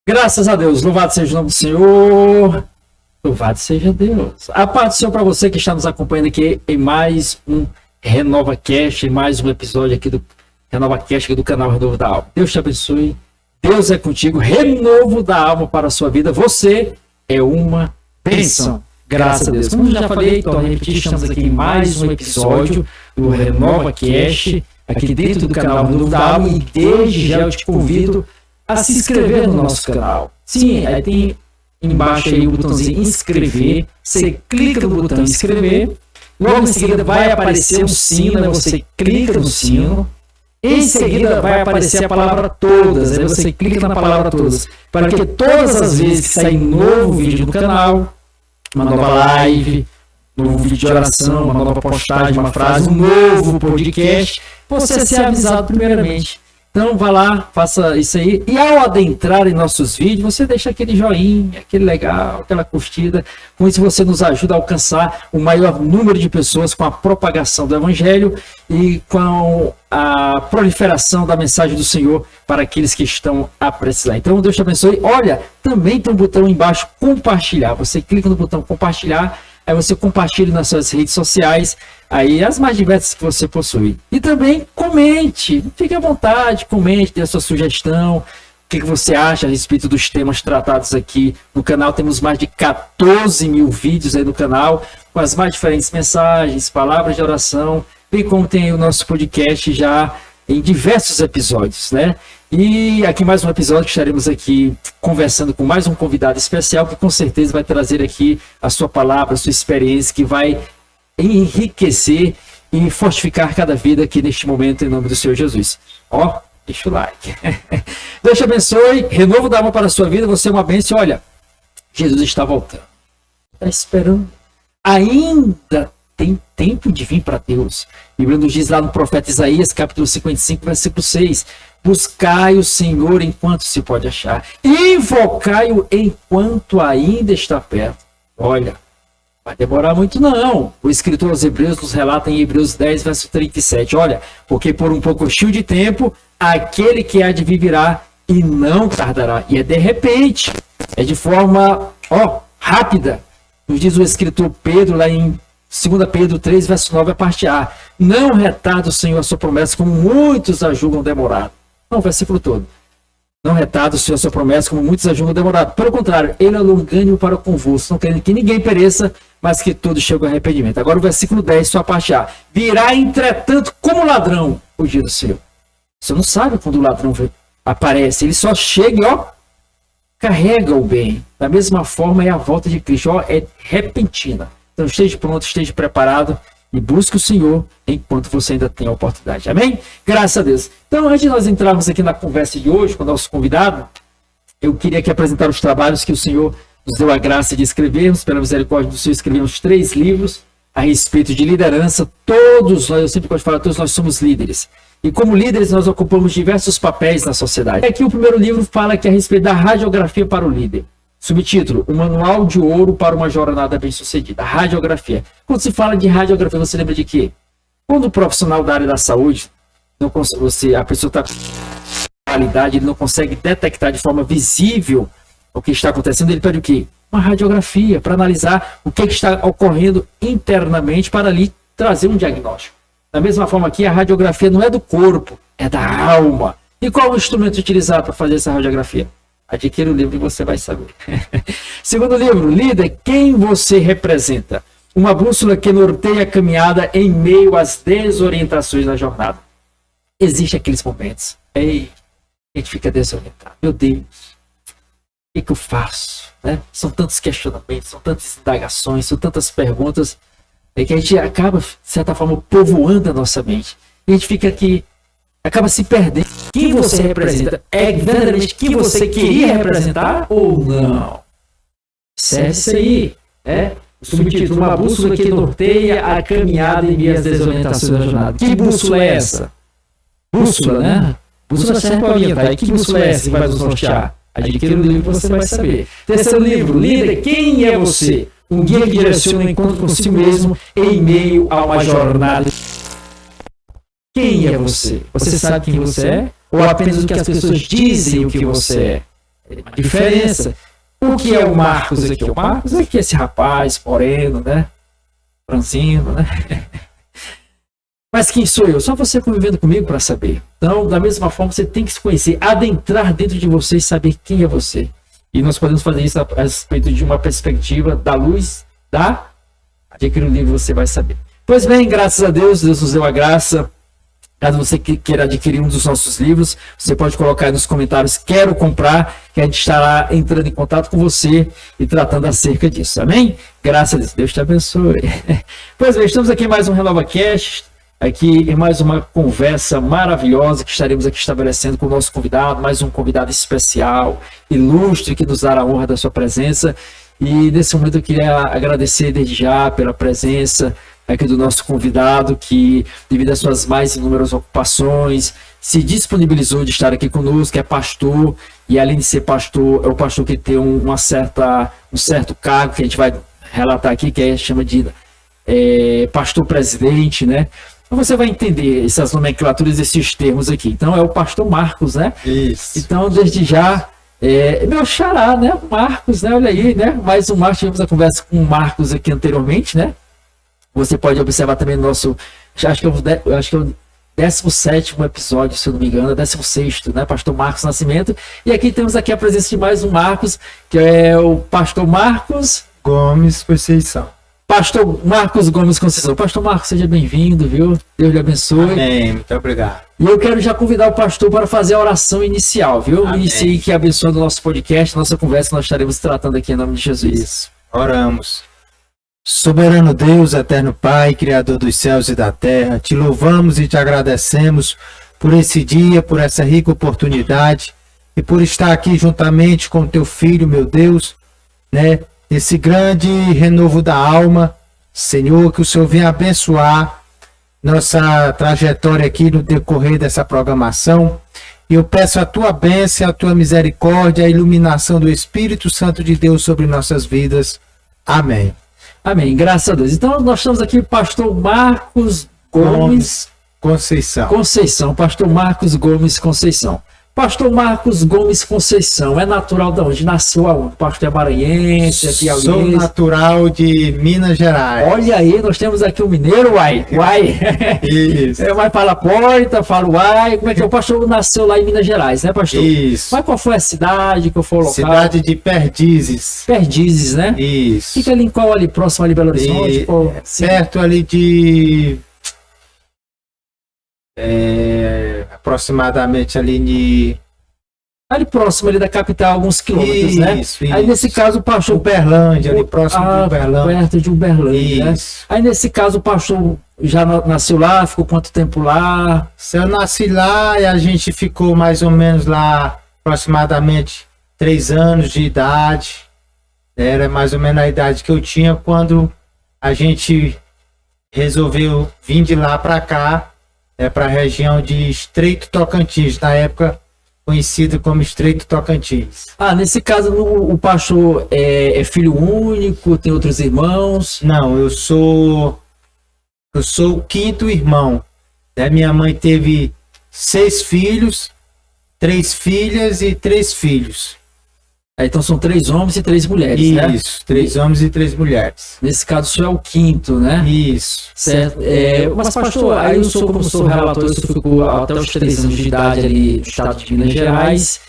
Graças a Deus, louvado seja o nome do Senhor, louvado seja Deus. A paz do Senhor para você que está nos acompanhando aqui em mais um RenovaCast, em mais um episódio aqui do RenovaCast, aqui do canal Renovo da Alma. Deus te abençoe, Deus é contigo, renovo da alma para a sua vida, você é uma bênção. Graças a Deus. Como eu já falei, torno a repetir, estamos aqui em mais um episódio do RenovaCast, aqui dentro do canal Renovo da Alma, e desde já eu te convido a se inscrever no nosso canal. Sim, aí tem embaixo aí o botãozinho inscrever, você clica no botão inscrever, logo em seguida vai aparecer um sino, aí você clica no sino, em seguida vai aparecer a palavra todas, aí você clica na palavra todas, para que todas as vezes que sair novo vídeo no canal, uma nova live, novo vídeo de oração, uma nova postagem, uma frase, um novo podcast, você ser avisado primeiramente. Então vá lá, faça isso aí. E ao adentrar em nossos vídeos, você deixa aquele joinha, aquele legal, aquela curtida. Com isso você nos ajuda a alcançar o maior número de pessoas com a propagação do Evangelho e com a proliferação da mensagem do Senhor para aqueles que estão a precisar. Então Deus te abençoe. Olha, também tem um botão embaixo, compartilhar. Você clica no botão compartilhar, aí você compartilha nas suas redes sociais, aí as mais diversas que você possui. E também comente, fique à vontade, comente, dê a sua sugestão, o que você acha a respeito dos temas tratados aqui no canal. Temos mais de 14 mil vídeos aí no canal, com as mais diferentes mensagens, palavras de oração, bem como tem o nosso podcast já em diversos episódios, né? E aqui mais um episódio que estaremos aqui conversando com mais um convidado especial que com certeza vai trazer aqui a sua palavra, a sua experiência, que vai enriquecer e fortificar cada vida aqui neste momento em nome do Senhor Jesus. Ó, deixa o like. Deus te abençoe, renovo da alma para a sua vida, você é uma bênção. Olha, Jesus está voltando. Está esperando. Ainda tem tempo de vir para Deus. A Bíblia nos diz lá no profeta Isaías, capítulo 55, versículo 6. Buscai o Senhor enquanto se pode achar. Invocai-o enquanto ainda está perto. Olha, vai demorar muito não. O escritor aos Hebreus nos relata em Hebreus 10, verso 37. Olha, porque por um pouquinho de tempo, aquele que há de vir virá e não tardará. E é de repente, é de forma rápida. Nos diz o escritor Pedro lá em 2 Pedro 3, verso 9, a parte A. Não retarda o Senhor a sua promessa, como muitos a julgam demorado. Não, o versículo todo. Não retarda o Senhor a sua promessa, como muitos a julgam demorado. Pelo contrário, ele é longânimo para o convulso, não querendo que ninguém pereça, mas que todos cheguem ao arrependimento. Agora o versículo 10, sua parte A. Virá, entretanto, como ladrão o dia do Senhor. Você não sabe quando o ladrão aparece. Ele só chega e carrega o bem. Da mesma forma é a volta de Cristo. É repentina. Então esteja pronto, esteja preparado e busque o Senhor enquanto você ainda tem a oportunidade. Amém? Graças a Deus. Então, antes de nós entrarmos aqui na conversa de hoje com o nosso convidado, eu queria aqui apresentar os trabalhos que o Senhor nos deu a graça de escrevermos. Pela misericórdia do Senhor, escrevemos 3 livros a respeito de liderança. Todos nós, eu sempre gosto de falar, todos nós somos líderes. E como líderes, nós ocupamos diversos papéis na sociedade. Aqui o primeiro livro fala aqui a respeito da radiografia para o líder. Subtítulo: O Manual de Ouro para uma Jornada Bem-Sucedida. Radiografia. Quando se fala de radiografia, você lembra de quê? Quando o profissional da área da saúde, a pessoa está com qualidade, ele não consegue detectar de forma visível o que está acontecendo, ele pede o quê? Uma radiografia, para analisar o que está ocorrendo internamente, para ali trazer um diagnóstico. Da mesma forma aqui, a radiografia não é do corpo, é da alma. E qual é o instrumento utilizado para fazer essa radiografia? Adquira o livro e você vai saber. Segundo livro, Líder, quem você representa? Uma bússola que norteia a caminhada em meio às desorientações da jornada. Existem aqueles momentos. Ei, a gente fica desorientado. Meu Deus, o que eu faço? Né? São tantos questionamentos, são tantas indagações, são tantas perguntas, que a gente acaba, de certa forma, povoando a nossa mente. E a gente fica aqui, acaba se perdendo. Quem você representa é verdadeiramente quem você queria representar ou não? Serve isso aí. O subtítulo: Uma bússola que norteia a caminhada em meio às desorientações da jornada. Que bússola é essa? Bússola, né? Bússola serve para orientar. E que bússola é essa que vai nos nortear? Adquira o livro e você vai saber. Terceiro livro, Líder, quem é você? Um guia que direciona o encontro consigo mesmo em meio a uma jornada. Quem é você? Você sabe quem você é? Ou apenas o que as pessoas dizem o que você é? uma diferença. O que é o Marcos aqui? O Marcos aqui é esse rapaz moreno, né? Franzino, né? Mas quem sou eu? Só você convivendo comigo para saber. Então, da mesma forma, você tem que se conhecer, adentrar dentro de você e saber quem é você. E nós podemos fazer isso a respeito de uma perspectiva da luz, adquirir um livro, você vai saber. Pois bem, graças a Deus, Deus nos deu a graça. Caso você queira adquirir um dos nossos livros, você pode colocar aí nos comentários, quero comprar, que a gente estará entrando em contato com você e tratando acerca disso, amém? Graças a Deus, Deus te abençoe. Pois bem, estamos aqui em mais um RenovaCast, aqui em mais uma conversa maravilhosa que estaremos aqui estabelecendo com o nosso convidado, mais um convidado especial, ilustre, que nos dará a honra da sua presença. E nesse momento eu queria agradecer desde já pela presença aqui do nosso convidado, que devido às suas mais inúmeras ocupações, se disponibilizou de estar aqui conosco, que é pastor, e além de ser pastor, é o pastor que tem um certo cargo, que a gente vai relatar aqui, que chama de pastor presidente, né? Então você vai entender essas nomenclaturas, esses termos aqui. Então é o pastor Marcos, né? Isso. Então, desde já, meu xará, né? Marcos, né? Olha aí, né? Mais um Marcos, tivemos a conversa com o Marcos aqui anteriormente, né? Você pode observar também no nosso, acho que é o 17º episódio, se eu não me engano, 16º, né? Pastor Marcos Nascimento. E aqui temos aqui a presença de mais um Marcos, que é o pastor Marcos Gomes Conceição. Pastor Marcos Gomes Conceição. Pastor Marcos, seja bem-vindo, viu? Deus lhe abençoe. Amém, muito obrigado. E eu quero já convidar o pastor para fazer a oração inicial, viu? Amém. Inicie aí que abençoando o nosso podcast, nossa conversa, nós estaremos tratando aqui em nome de Jesus. Isso. Oramos. Soberano Deus, eterno Pai, Criador dos céus e da terra, te louvamos e te agradecemos por esse dia, por essa rica oportunidade e por estar aqui juntamente com teu Filho, meu Deus, né? Esse grande renovo da alma, Senhor, que o Senhor venha abençoar nossa trajetória aqui no decorrer dessa programação. E eu peço a tua bênção, a tua misericórdia, a iluminação do Espírito Santo de Deus sobre nossas vidas. Amém. Amém, graças a Deus. Então nós estamos aqui, pastor Marcos Gomes Conceição. Pastor Marcos Gomes Conceição. Pastor Marcos Gomes Conceição, é natural de onde? Nasceu aonde? Pastor é maranhense, aqui é Sou natural de Minas Gerais. Olha aí, nós temos aqui um mineiro, uai. Isso. Mas fala porta, fala uai. Como é que é? O pastor nasceu lá em Minas Gerais, né, pastor? Isso. Mas qual foi a cidade, qual foi o local? Cidade de Perdizes. Perdizes, né? Isso. Fica ali em qual ali, próximo ali, Belo Horizonte? Perto ali de... aproximadamente ali ali próximo ali da capital, alguns quilômetros, né? Isso. Aí nesse caso o pastor... Uberlândia, ali próximo de Uberlândia. Perto de Uberlândia, né? Isso. Aí nesse caso o pastor já nasceu lá, ficou quanto tempo lá? Eu nasci lá e a gente ficou mais ou menos lá aproximadamente 3 anos de idade. Era mais ou menos a idade que eu tinha quando a gente resolveu vir de lá para cá, para a região de Estreito Tocantins, na época conhecido como Estreito Tocantins. Nesse caso o pastor é filho único, tem outros irmãos? Não, eu sou o 5º irmão. Minha mãe teve 6 filhos, 3 filhas e 3 filhos. Então são 3 homens e 3 mulheres, né? Isso, 3 homens e 3 mulheres. Nesse caso o senhor é o 5º, né? Isso. Certo. Mas pastor, aí eu sou, como o senhor relatou, eu ficou até os 3 anos de idade ali no estado de Minas Gerais.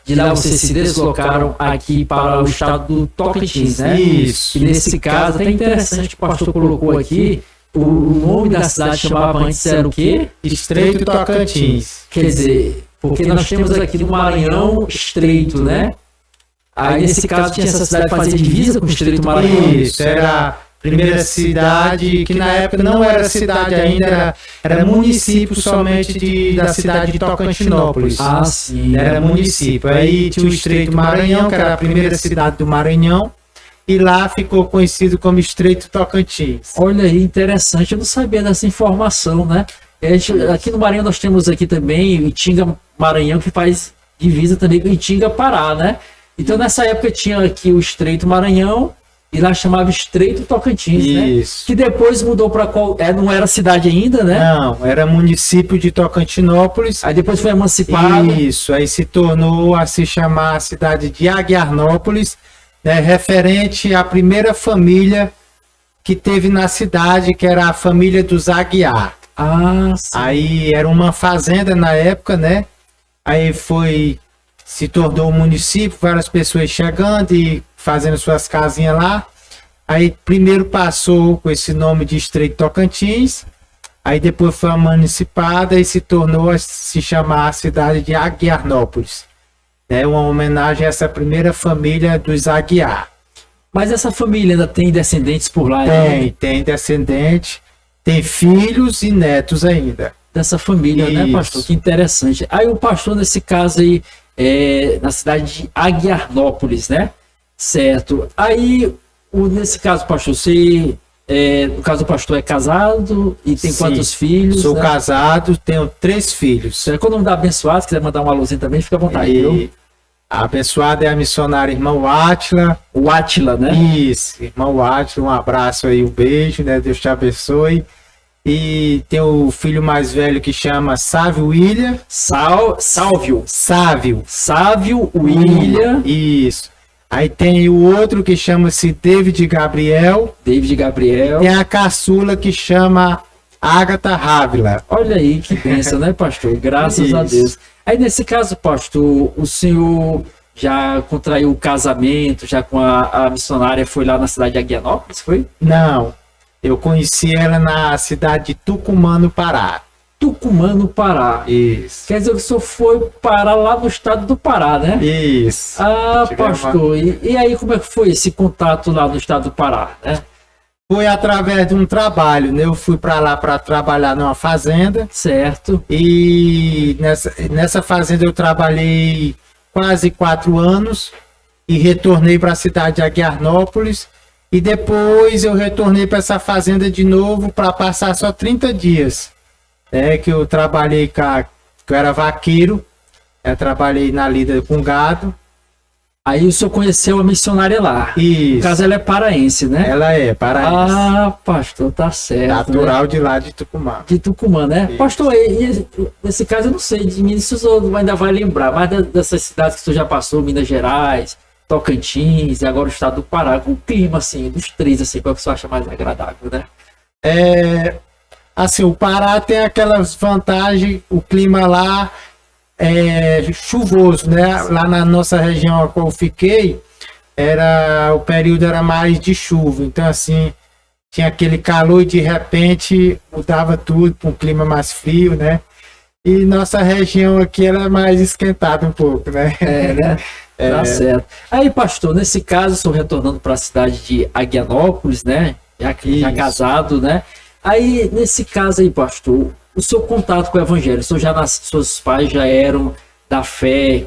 De lá vocês se deslocaram aqui para o estado do Tocantins, né? Isso. E nesse caso, até interessante que o pastor colocou aqui, o nome da cidade chamava antes era o quê? Estreito Tocantins. Quer dizer, porque nós temos aqui no Maranhão Estreito, né? Aí nesse caso tinha essa cidade que fazia divisa com o Estreito Maranhão. Isso, era a primeira cidade, que na época não era cidade ainda, era município somente da cidade de Tocantinópolis. Sim. Era município. Aí tinha o Estreito Maranhão, que era a primeira cidade do Maranhão, e lá ficou conhecido como Estreito Tocantins. Olha aí, interessante, eu não sabia dessa informação, né? Aqui no Maranhão nós temos aqui também Itinga Maranhão, que faz divisa também com Itinga Pará, né? Então nessa época tinha aqui o Estreito Maranhão E lá chamava Estreito Tocantins, né? Isso. Que depois mudou para qual? Não era cidade ainda, né? Não, era município de Tocantinópolis. Aí depois foi emancipado. Isso, aí se tornou a se chamar a cidade de Aguiarnópolis, né, referente à primeira família que teve na cidade, que era a família dos Aguiar. Ah, sim. Aí era uma fazenda na época, né? Aí se tornou um município, várias pessoas chegando e fazendo suas casinhas lá. Aí primeiro passou com esse nome de Estreito Tocantins, aí depois foi emancipada e se tornou a se chamar a cidade de Aguiarnópolis. É uma homenagem a essa primeira família dos Aguiar. Mas essa família ainda tem descendentes por lá? Tem descendente, tem filhos e netos ainda. Dessa família, né, Isso. pastor? Que interessante. Aí o pastor, nesse caso aí, na cidade de Aguiarnópolis, né? Certo. Aí, nesse caso, pastor, você, no caso do pastor, é casado e tem Sim. quantos filhos? Sou né? casado, tenho 3 filhos. Quando o nome da abençoado, se quiser mandar uma luzinha também, fica à vontade, viu? E a abençoada é a missionária irmão Átila. O Átila, né? Isso, irmão Átila, um abraço aí, um beijo, né? Deus te abençoe. E tem o filho mais velho que chama Sávio William. Sávio William. Isso. Aí tem o outro que chama-se David Gabriel. David Gabriel. Tem a caçula que chama Ágata Rávila. Olha aí que bênção, né, pastor? Graças a Isso. Deus. Aí, nesse caso, pastor, o senhor já contraiu o casamento, já com a missionária, foi lá na cidade de Aguianópolis, foi? Não, eu conheci ela na cidade de Tucumã, no Pará. Tucumã, no Pará. Isso. Quer dizer que o senhor foi parar lá no estado do Pará, né? Isso. Ah, Tivemos pastor, e aí como é que foi esse contato lá no estado do Pará, né? Foi através de um trabalho, né? Eu fui para lá para trabalhar numa fazenda. Certo. E nessa fazenda eu trabalhei quase 4 anos e retornei para a cidade de Aguiarnópolis. E depois eu retornei para essa fazenda de novo para passar só 30 dias. Que eu trabalhei que eu era vaqueiro, eu trabalhei na lida com gado. Aí o senhor conheceu a missionária lá. Isso. No caso, ela é paraense, né? Ela é paraense. Ah, pastor, tá certo. Natural né? de lá de Tucumã. De Tucumã, né? Isso. Pastor, nesse caso eu não sei, de Minas o senhor ainda vai lembrar, mas dessas cidades que o senhor já passou, Minas Gerais, Tocantins e agora o estado do Pará, com o clima, assim, dos três, assim, qual que o senhor acha mais agradável, né? Assim, o Pará tem aquelas vantagens, o clima lá é chuvoso, né? Lá na nossa região a qual eu fiquei, o período era mais de chuva, então assim, tinha aquele calor e de repente mudava tudo para um clima mais frio, né? E nossa região aqui ela é mais esquentada um pouco, né? Né? Tá certo. Aí, pastor, nesse caso, estou retornando para a cidade de Aguianópolis, né? Já Isso. casado, né? Aí, nesse caso aí, pastor, o seu contato com o evangelho, o senhor seus pais já eram da fé,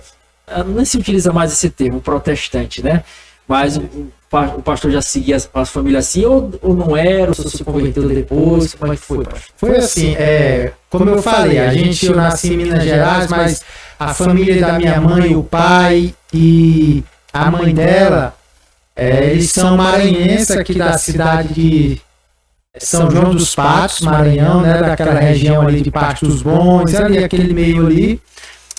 não se utiliza mais esse termo, protestante, né? Mas o pastor já seguia as famílias assim, ou não era, o senhor se converteu depois, como é que foi, pastor? Foi assim, como eu falei, eu nasci em Minas Gerais, mas a família da minha mãe, o pai e a mãe dela, eles são maranhenses aqui da cidade de São João dos Patos, Maranhão, né, daquela região ali de Pastos Bons, ali aquele meio ali.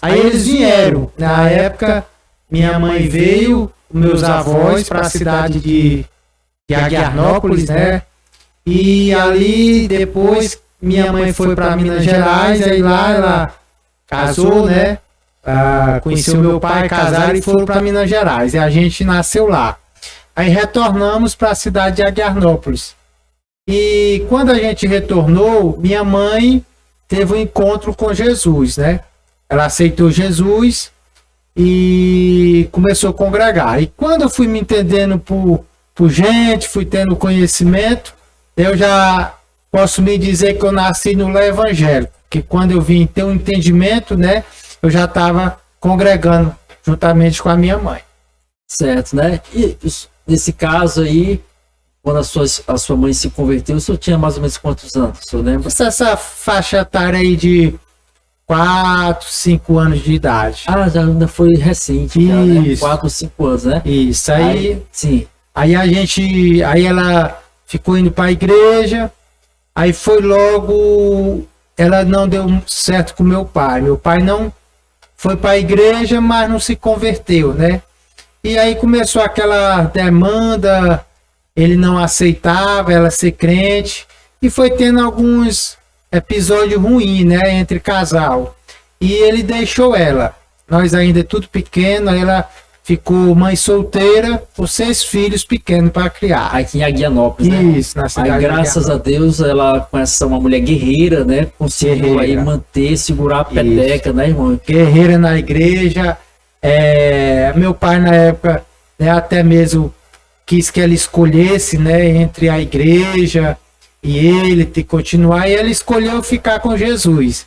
Aí eles vieram, na época minha mãe veio, meus avós para a cidade de Aguiarnópolis, né? E ali depois minha mãe foi para Minas Gerais, aí lá ela casou, né? Conheceu meu pai, casaram e foram para Minas Gerais. E a gente nasceu lá. Aí retornamos para a cidade de Aguiarnópolis. E quando a gente retornou, minha mãe teve um encontro com Jesus, né? Ela aceitou Jesus e começou a congregar. E quando eu fui me entendendo por gente, fui tendo conhecimento, eu já posso me dizer que eu nasci no lar evangélico. Que quando eu vim ter um entendimento, né? Eu já estava congregando juntamente com a minha mãe. Certo, né? E nesse caso aí, quando a sua mãe se converteu, o senhor tinha mais ou menos quantos anos, o senhor lembra? Essa faixa etária aí de 4, 5 anos de idade. Já ainda foi recente, já, né? Isso. 4 ou 5 anos, né? Isso aí. Sim. Aí ela ficou indo para a igreja, aí foi logo, ela não deu certo com meu pai. Meu pai não foi para a igreja, mas não se converteu, né? E aí começou aquela demanda, ele não aceitava ela ser crente, e foi tendo alguns episódios ruins, né, entre casal. E ele deixou ela. Nós ainda tudo pequeno, ela ficou mãe solteira, com 6 filhos pequenos para criar. Aqui em Aguianópolis, né? Isso, na cidade Aí, de graças a Aguianópolis. Deus, ela, com uma mulher guerreira, né? Conseguiu aí Guerreira. manter, segurar a peteca, né, irmão? Guerreira na igreja. Meu pai, na época, né, até mesmo quis que ela escolhesse, né, entre a igreja e ele de continuar, e ela escolheu ficar com Jesus.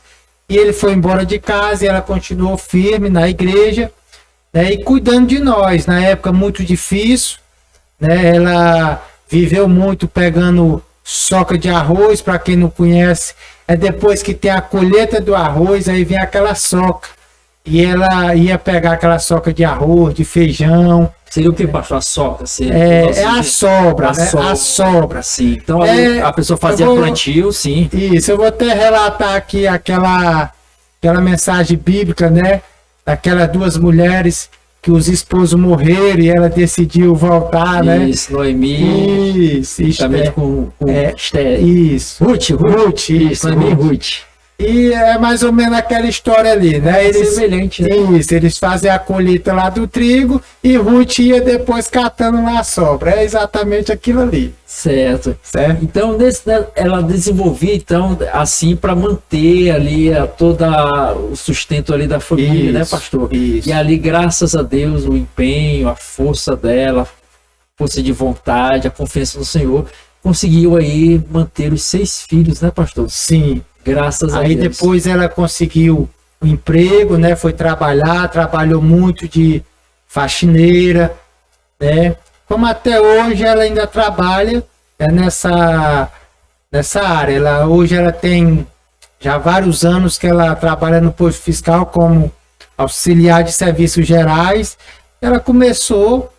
E ele foi embora de casa e ela continuou firme na igreja, né, e cuidando de nós. Na época muito difícil, né, ela viveu muito pegando soca de arroz. Para quem não conhece, é depois que tem a colheita do arroz, aí vem aquela soca. E ela ia pegar aquela soca de arroz, de feijão. Seria o que, pastor? A soca? É a sobra, né? sobra. A sobra. Sim. Então aí a pessoa fazia plantio, sim. Isso, eu vou até relatar aqui aquela mensagem bíblica, né? Daquelas 2 mulheres que os esposos morreram e ela decidiu voltar, né? Isso, Noemi. Isso, Justamente com Esther. isso. Ruth. Isso, Noemi e Ruth. E é mais ou menos aquela história ali, né? Eles, semelhante, né? Isso, eles fazem a colheita lá do trigo e Ruth ia depois catando lá a sobra. É exatamente aquilo ali. Certo. Certo? Então, ela desenvolvia, então, assim, para manter ali todo o sustento ali da família, né, pastor? Isso. E ali, graças a Deus, o empenho, a força dela, a força de vontade, a confiança no Senhor, conseguiu aí manter os 6 filhos, né, pastor? Sim. Graças a Aí Deus. depois ela conseguiu um emprego, né? Foi trabalhar, trabalhou muito de faxineira, né? Como até hoje ela ainda trabalha nessa área. Hoje ela tem já vários anos que ela trabalha no posto fiscal como auxiliar de serviços gerais. Ela começou,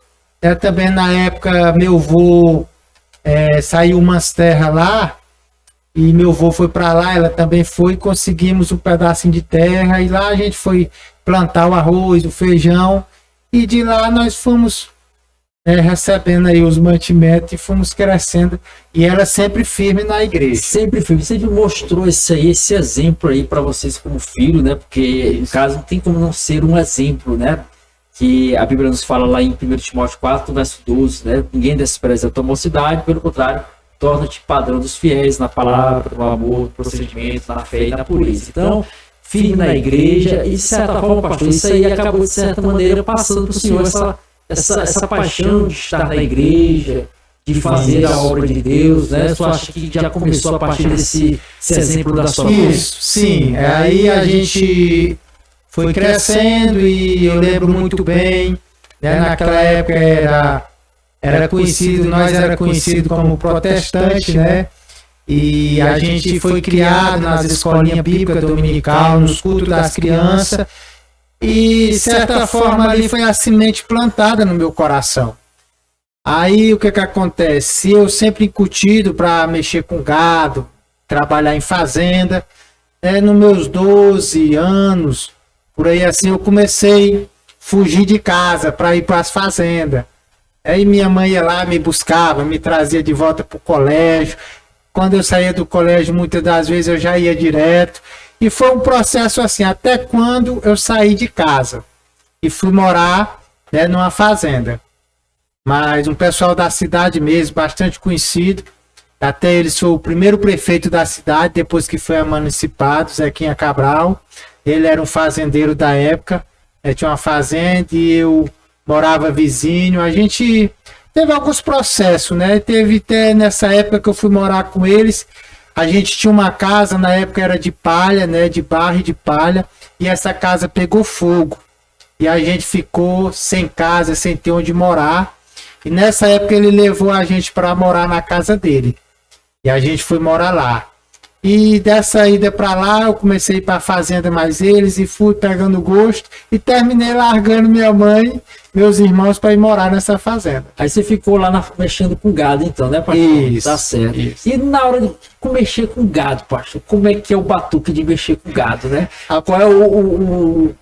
também na época meu avô saiu umas terras lá, e meu avô foi para lá, ela também foi, conseguimos um pedacinho de terra, e lá a gente foi plantar o arroz, o feijão, e de lá nós fomos recebendo aí os mantimentos e fomos crescendo, e ela sempre firme na igreja. Sempre mostrou esse exemplo aí para vocês como filho, né? Porque, no caso, não tem como não ser um exemplo, né? Que a Bíblia nos fala lá em 1 Timóteo 4, verso 12, né? Ninguém despreza a tua mocidade, pelo contrário, torna-te padrão dos fiéis na palavra, no amor, no procedimento, na fé e na pureza. Então, firme na igreja, e de certa forma, pastor, isso aí acabou de certa maneira passando para o senhor essa paixão de estar na igreja, de fazer a obra de Deus, né? Você acha que já começou a partir desse exemplo da sua vida? Isso, sim. Aí a gente foi crescendo e eu lembro muito bem, né? Naquela época nós era conhecido como protestante, né? E a gente foi criado nas escolinhas bíblicas dominical, nos cultos das crianças, e de certa forma ali foi a semente plantada no meu coração. Aí o que acontece? Eu sempre incutido para mexer com gado, trabalhar em fazenda, nos meus 12 anos, por aí assim, eu comecei a fugir de casa para ir para as fazendas. Aí minha mãe ia lá, me buscava, me trazia de volta para o colégio. Quando eu saía do colégio, muitas das vezes eu já ia direto. E foi um processo assim, até quando eu saí de casa e fui morar numa fazenda. Mas um pessoal da cidade mesmo, bastante conhecido. Até eles foi o primeiro prefeito da cidade, depois que foi emancipado, Zequinha Cabral. Ele era um fazendeiro da época, tinha uma fazenda e eu morava vizinho. A gente teve alguns processos, né? Teve até nessa época que eu fui morar com eles. A gente tinha uma casa, na época era de palha, né? De barro e de palha. E essa casa pegou fogo. E a gente ficou sem casa, sem ter onde morar. E nessa época ele levou a gente para morar na casa dele. E a gente foi morar lá. E dessa ida para lá, eu comecei a ir para a fazenda mais eles e fui pegando gosto e terminei largando minha mãe meus irmãos para ir morar nessa fazenda. Aí você ficou lá mexendo com gado, então, né, pastor? Isso, Tá certo. isso. E na hora de mexer com gado, pastor, como é que é o batuque de mexer com gado, né? Qual é o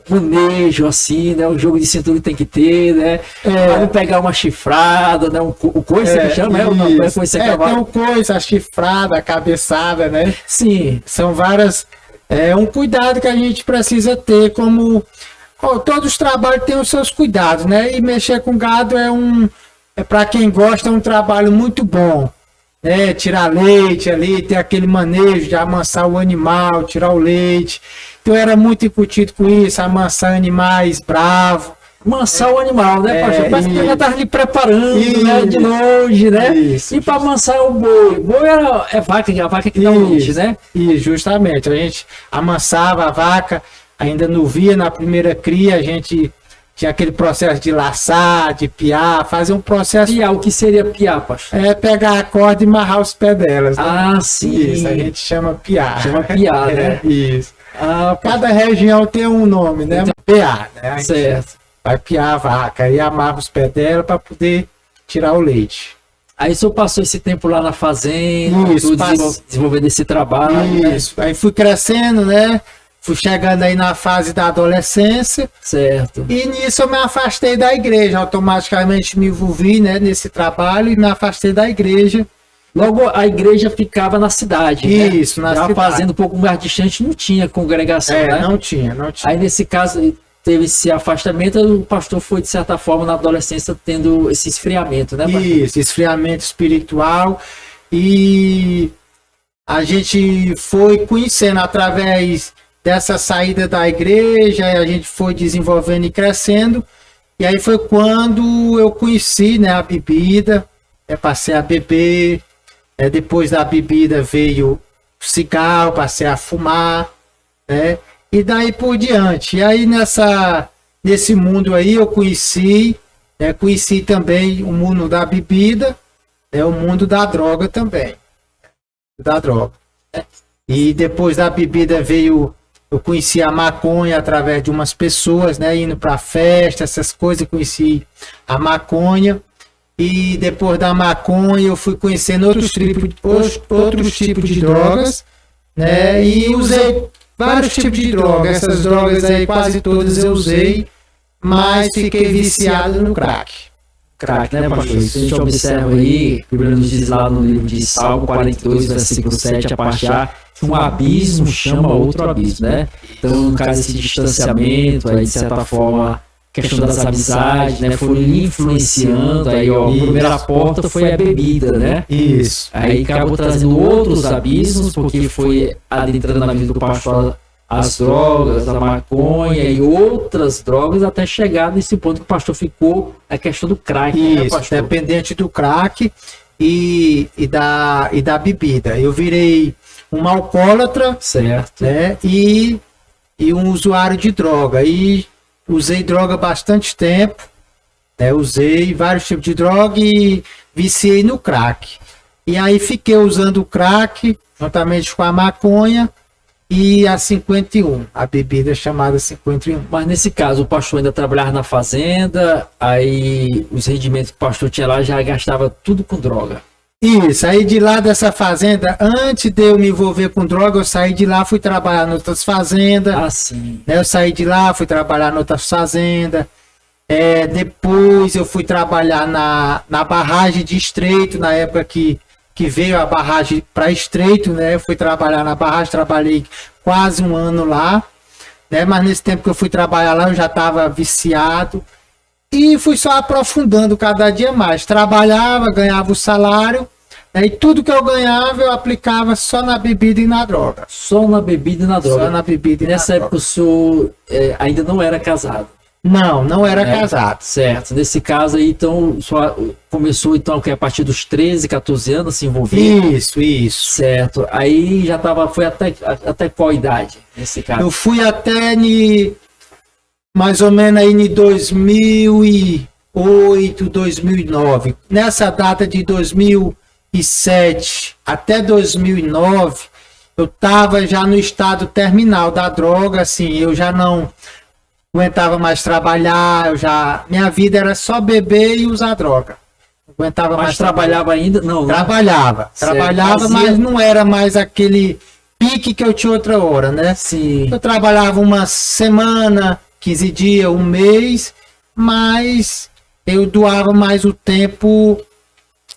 manejo, assim, né? O jogo de cintura que tem que ter, né? Pra não pegar uma chifrada, né? O coice que chama, né? Isso. Tem o coice, a chifrada, a cabeçada, né? Sim. São várias... É um cuidado que a gente precisa ter, como... todos os trabalhos têm os seus cuidados, né? E mexer com gado para quem gosta, é um trabalho muito bom, né? Tirar leite ali, ter aquele manejo de amansar o animal, tirar o leite. Então era muito incutido com isso, amansar animais bravos. Amansar o animal, né, pastor? Parece que já estava ali preparando, né? De longe, né? Isso. E para amansar o boi. Boi é a vaca que dá o leite, né? E justamente, a gente amansava a vaca, ainda não via na primeira cria, a gente tinha aquele processo de laçar, de piar, fazer um processo... Piar, o que seria piar, pastor? É pegar a corda e amarrar os pés delas. Né? Ah, sim. Isso, a gente chama piar. Chama piar, né? Isso. Ah, cada região tem um nome, né? Piar, né? Certo. Vai piar a vaca e amarra os pés dela para poder tirar o leite. Aí o senhor passou esse tempo lá na fazenda, Isso, desenvolvendo esse trabalho. Isso, né? Aí fui crescendo, né? Fui chegando aí na fase da adolescência. Certo. E nisso eu me afastei da igreja. Automaticamente me envolvi, né, nesse trabalho e me afastei da igreja. Logo, a igreja ficava na cidade. Isso, né? na Já cidade. Fazendo um pouco mais distante, não tinha congregação, né? Não tinha. Aí nesse caso, teve esse afastamento, o pastor foi, de certa forma, na adolescência, tendo esse esfriamento, né, pastor? Isso, esfriamento espiritual. E a gente foi conhecendo através dessa saída da igreja, a gente foi desenvolvendo e crescendo, e aí foi quando eu conheci, né, a bebida, passei a beber, depois da bebida veio o cigarro, passei a fumar, né, e daí por diante. E aí nesse mundo aí eu conheci também o mundo da bebida, o mundo da droga também, E depois da bebida eu conheci a maconha através de umas pessoas, né? Indo para festa, essas coisas, conheci a maconha. E depois da maconha eu fui conhecendo outros tipos de drogas, né? E usei vários tipos de drogas. Essas drogas aí quase todas eu usei, mas fiquei viciado no crack. Crack, né, pastor? Isso a gente observa aí, a Bíblia nos diz lá no livro de Salmo 42, versículo 7, a parte A, que um abismo chama outro abismo, né? Então, no caso, esse distanciamento, aí, de certa forma, a questão das amizades, né? Foi influenciando, aí, ó, a primeira porta foi a bebida, né? Isso. Aí acabou trazendo outros abismos, porque foi adentrando na vida do pastor as drogas, a maconha e outras drogas, até chegar nesse ponto que o pastor ficou, a questão do crack. Isso, né, pastor? Dependente do crack e da bebida. Eu virei um alcoólatra, certo, né, e um usuário de droga. E usei droga bastante tempo, né, usei vários tipos de droga e viciei no crack. E aí fiquei usando o crack juntamente com a maconha e a 51, a bebida chamada 51. Mas nesse caso, o pastor ainda trabalhava na fazenda, aí os rendimentos que o pastor tinha lá já gastava tudo com droga. Isso, aí de lá dessa fazenda, antes de eu me envolver com droga, eu saí de lá, fui trabalhar em outras fazendas. Ah, sim. Né, eu saí de lá, fui trabalhar em outras fazendas. Depois eu fui trabalhar na barragem de Estreito, na época que veio a barragem para Estreito, né? Eu fui trabalhar na barragem, trabalhei quase um ano lá, né? Mas nesse tempo que eu fui trabalhar lá, eu já estava viciado e fui só aprofundando cada dia mais. Trabalhava, ganhava o salário, né? E tudo que eu ganhava eu aplicava só na bebida e na droga. Só na bebida e na droga. Só na bebida e nessa época droga. O senhor ainda não era casado. Não era casado. Certo. Nesse caso aí, então, começou então a partir dos 13, 14 anos se envolver? Isso. Certo. Aí já foi até qual idade, nesse caso? Eu fui até mais ou menos aí em 2008, 2009. Nessa data de 2007 até 2009, eu estava já no estado terminal da droga, assim, eu já não aguentava mais trabalhar, minha vida era só beber e usar droga. Não aguentava Mas mais trabalhava ainda? Não, né? Trabalhava, Certo. trabalhava, mas não era mais aquele pique que eu tinha outra hora, né? Sim. Eu trabalhava uma semana, 15 dias, um mês, mas eu doava mais o tempo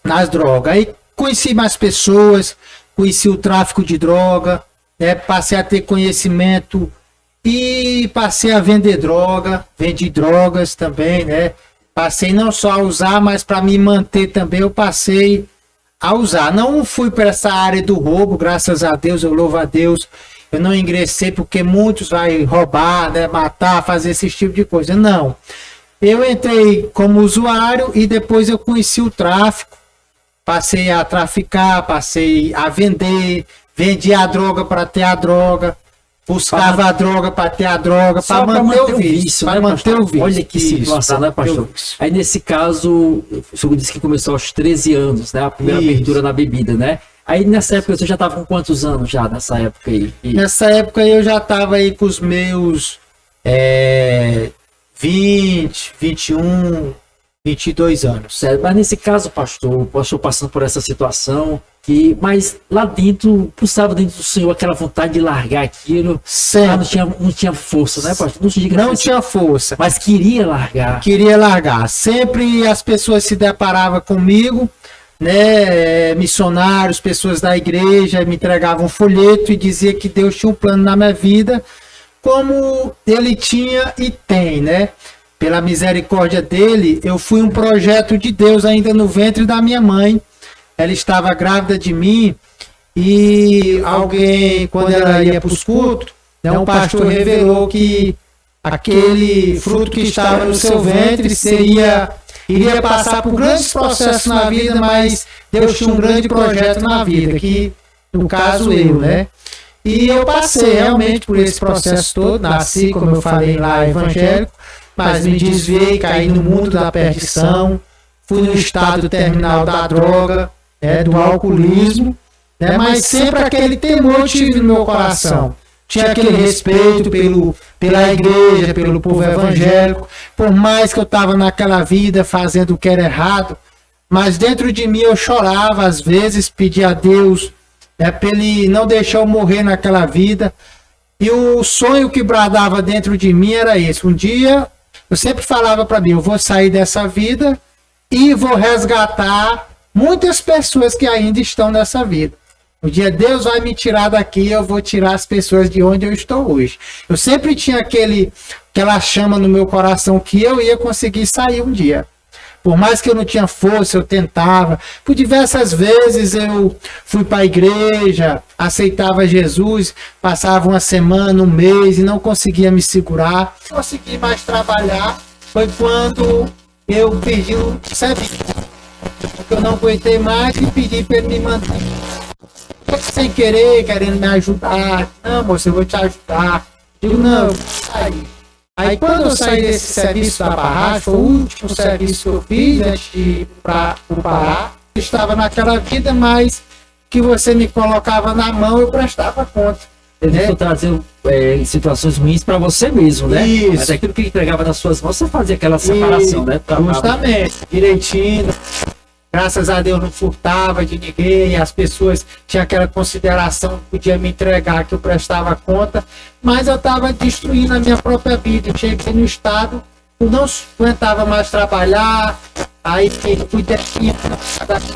nas drogas. Aí conheci mais pessoas, conheci o tráfico de droga, né? Passei a ter conhecimento e passei a vender droga, vendi drogas também, né? Passei não só a usar, mas para me manter também eu passei a usar. Não fui para essa área do roubo, graças a Deus, eu louvo a Deus. Eu não ingressei porque muitos vai roubar, né, matar, fazer esse tipo de coisa. Não. Eu entrei como usuário e depois eu conheci o tráfico. Passei a traficar, passei a vender, vendia a droga para ter a droga, buscava a droga para ter a droga, para manter o vício, né, para manter pastor? o vício. Olha que situação, né, pastor? Aí nesse caso, o senhor disse que começou aos 13 anos, né? A primeira Isso. abertura na bebida, né? Aí nessa época você já estava com quantos anos já nessa época aí? Nessa época eu já estava aí com os meus 20, 21, 22 anos. Certo, mas nesse caso, pastor, o pastor passando por essa situação, mas lá dentro, pulsava dentro do Senhor aquela vontade de largar aquilo. Sempre. Não tinha força, né, pastor? Não tinha força. Mas queria largar. Queria largar. Sempre as pessoas se deparavam comigo, né? Missionários, pessoas da igreja, me entregavam um folheto e dizia que Deus tinha um plano na minha vida, como ele tinha e tem, né? Pela misericórdia dele, eu fui um projeto de Deus ainda no ventre da minha mãe. Ela estava grávida de mim e alguém, quando ela ia para os cultos, né, um pastor revelou que aquele fruto que estava no seu ventre iria passar por grandes processos na vida, mas Deus tinha um grande projeto na vida, que no caso eu, né? E eu passei realmente por esse processo todo, nasci, como eu falei lá, evangélico, mas me desviei, caí no mundo da perdição, fui no estado terminal da droga, do alcoolismo, né? Mas sempre aquele temor eu tive no meu coração. Tinha aquele respeito pela igreja, pelo povo evangélico, por mais que eu estava naquela vida fazendo o que era errado, mas dentro de mim eu chorava, às vezes pedia a Deus para Ele não deixar eu morrer naquela vida. E o sonho que bradava dentro de mim era esse. Um dia eu sempre falava para mim, eu vou sair dessa vida e vou resgatar muitas pessoas que ainda estão nessa vida. Um dia Deus vai me tirar daqui, eu vou tirar as pessoas de onde eu estou hoje. Eu sempre tinha aquela chama no meu coração que eu ia conseguir sair um dia. Por mais que eu não tinha força, eu tentava. Por diversas vezes eu fui para a igreja, aceitava Jesus, passava uma semana, um mês e não conseguia me segurar. Não consegui mais trabalhar. Foi quando eu perdi o serviço. Eu não aguentei mais e pedi para ele me manter. Sem querer, querendo me ajudar. Não, moço, eu vou te ajudar. Eu digo, não, eu vou sair. Aí quando eu saí desse serviço da barragem, foi o último serviço que eu fiz antes de ir para o Pará. Eu estava naquela vida, mas que você me colocava na mão, eu prestava conta. Ele estou trazendo situações ruins para você mesmo, né? Isso. Mas aquilo que entregava nas suas mãos, você fazia aquela separação, né? Justamente, direitinho. Graças a Deus não furtava de ninguém, as pessoas tinham aquela consideração, podia me entregar, que eu prestava conta, mas eu estava destruindo a minha própria vida. Eu cheguei no estado, eu não aguentava mais trabalhar, aí fui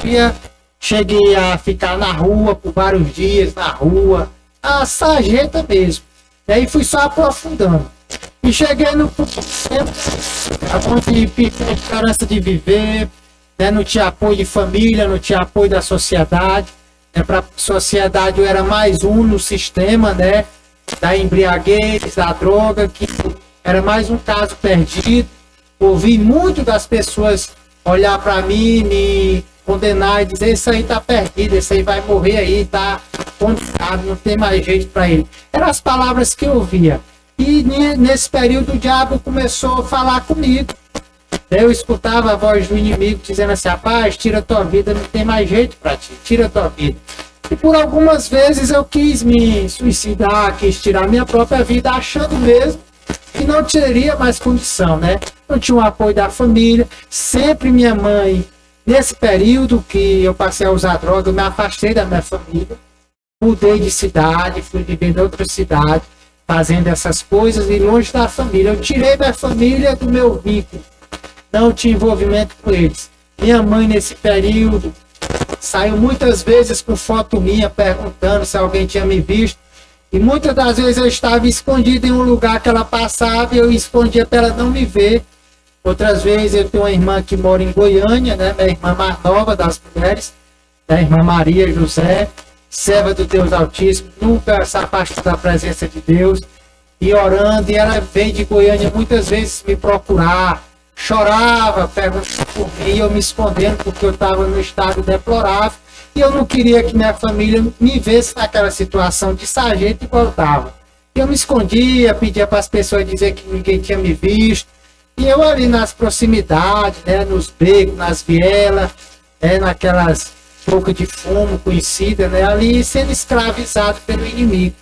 dia, cheguei a ficar na rua por vários dias, na rua, a sarjeta mesmo. E aí fui só aprofundando. E cheguei no tempo onde perdi a esperança de viver, né? Não tinha apoio de família, não tinha apoio da sociedade. Né? Para a sociedade eu era mais um no sistema, né? Da embriaguez, da droga, que era mais um caso perdido. Ouvi muito das pessoas olhar para mim, me condenar e dizer: isso aí tá perdido, isso aí vai morrer aí, tá condenado, não tem mais jeito para ele. Eram as palavras que eu ouvia. E nesse período o diabo começou a falar comigo. Eu escutava a voz do inimigo dizendo assim: rapaz, tira tua vida, não tem mais jeito para ti, tira tua vida. E por algumas vezes eu quis me suicidar, quis tirar minha própria vida, achando mesmo que não teria mais condição, né? Não tinha o apoio da família. Sempre minha mãe, nesse período que eu passei a usar droga, eu me afastei da minha família. Mudei de cidade, fui viver em outra cidade, fazendo essas coisas e longe da família. Eu tirei minha família do meu vínculo. Não tinha envolvimento com eles. Minha mãe, nesse período, saiu muitas vezes com foto minha, perguntando se alguém tinha me visto. E muitas das vezes eu estava escondido em um lugar que ela passava e eu escondia para ela não me ver. Outras vezes eu tenho uma irmã que mora em Goiânia, né? Minha irmã mais nova das mulheres, a irmã Maria José, serva do Deus Altíssimo, nunca se afasta da presença de Deus, e orando, e ela veio de Goiânia muitas vezes me procurar, chorava, perguntava por mim, eu me escondendo porque eu estava no estado deplorável, e eu não queria que minha família me visse naquela situação de sargento e voltava. Eu me escondia, pedia para as pessoas dizer que ninguém tinha me visto, e eu ali nas proximidades, né, nos becos, nas vielas, naquelas bocas de fumo conhecidas, né, ali sendo escravizado pelo inimigo.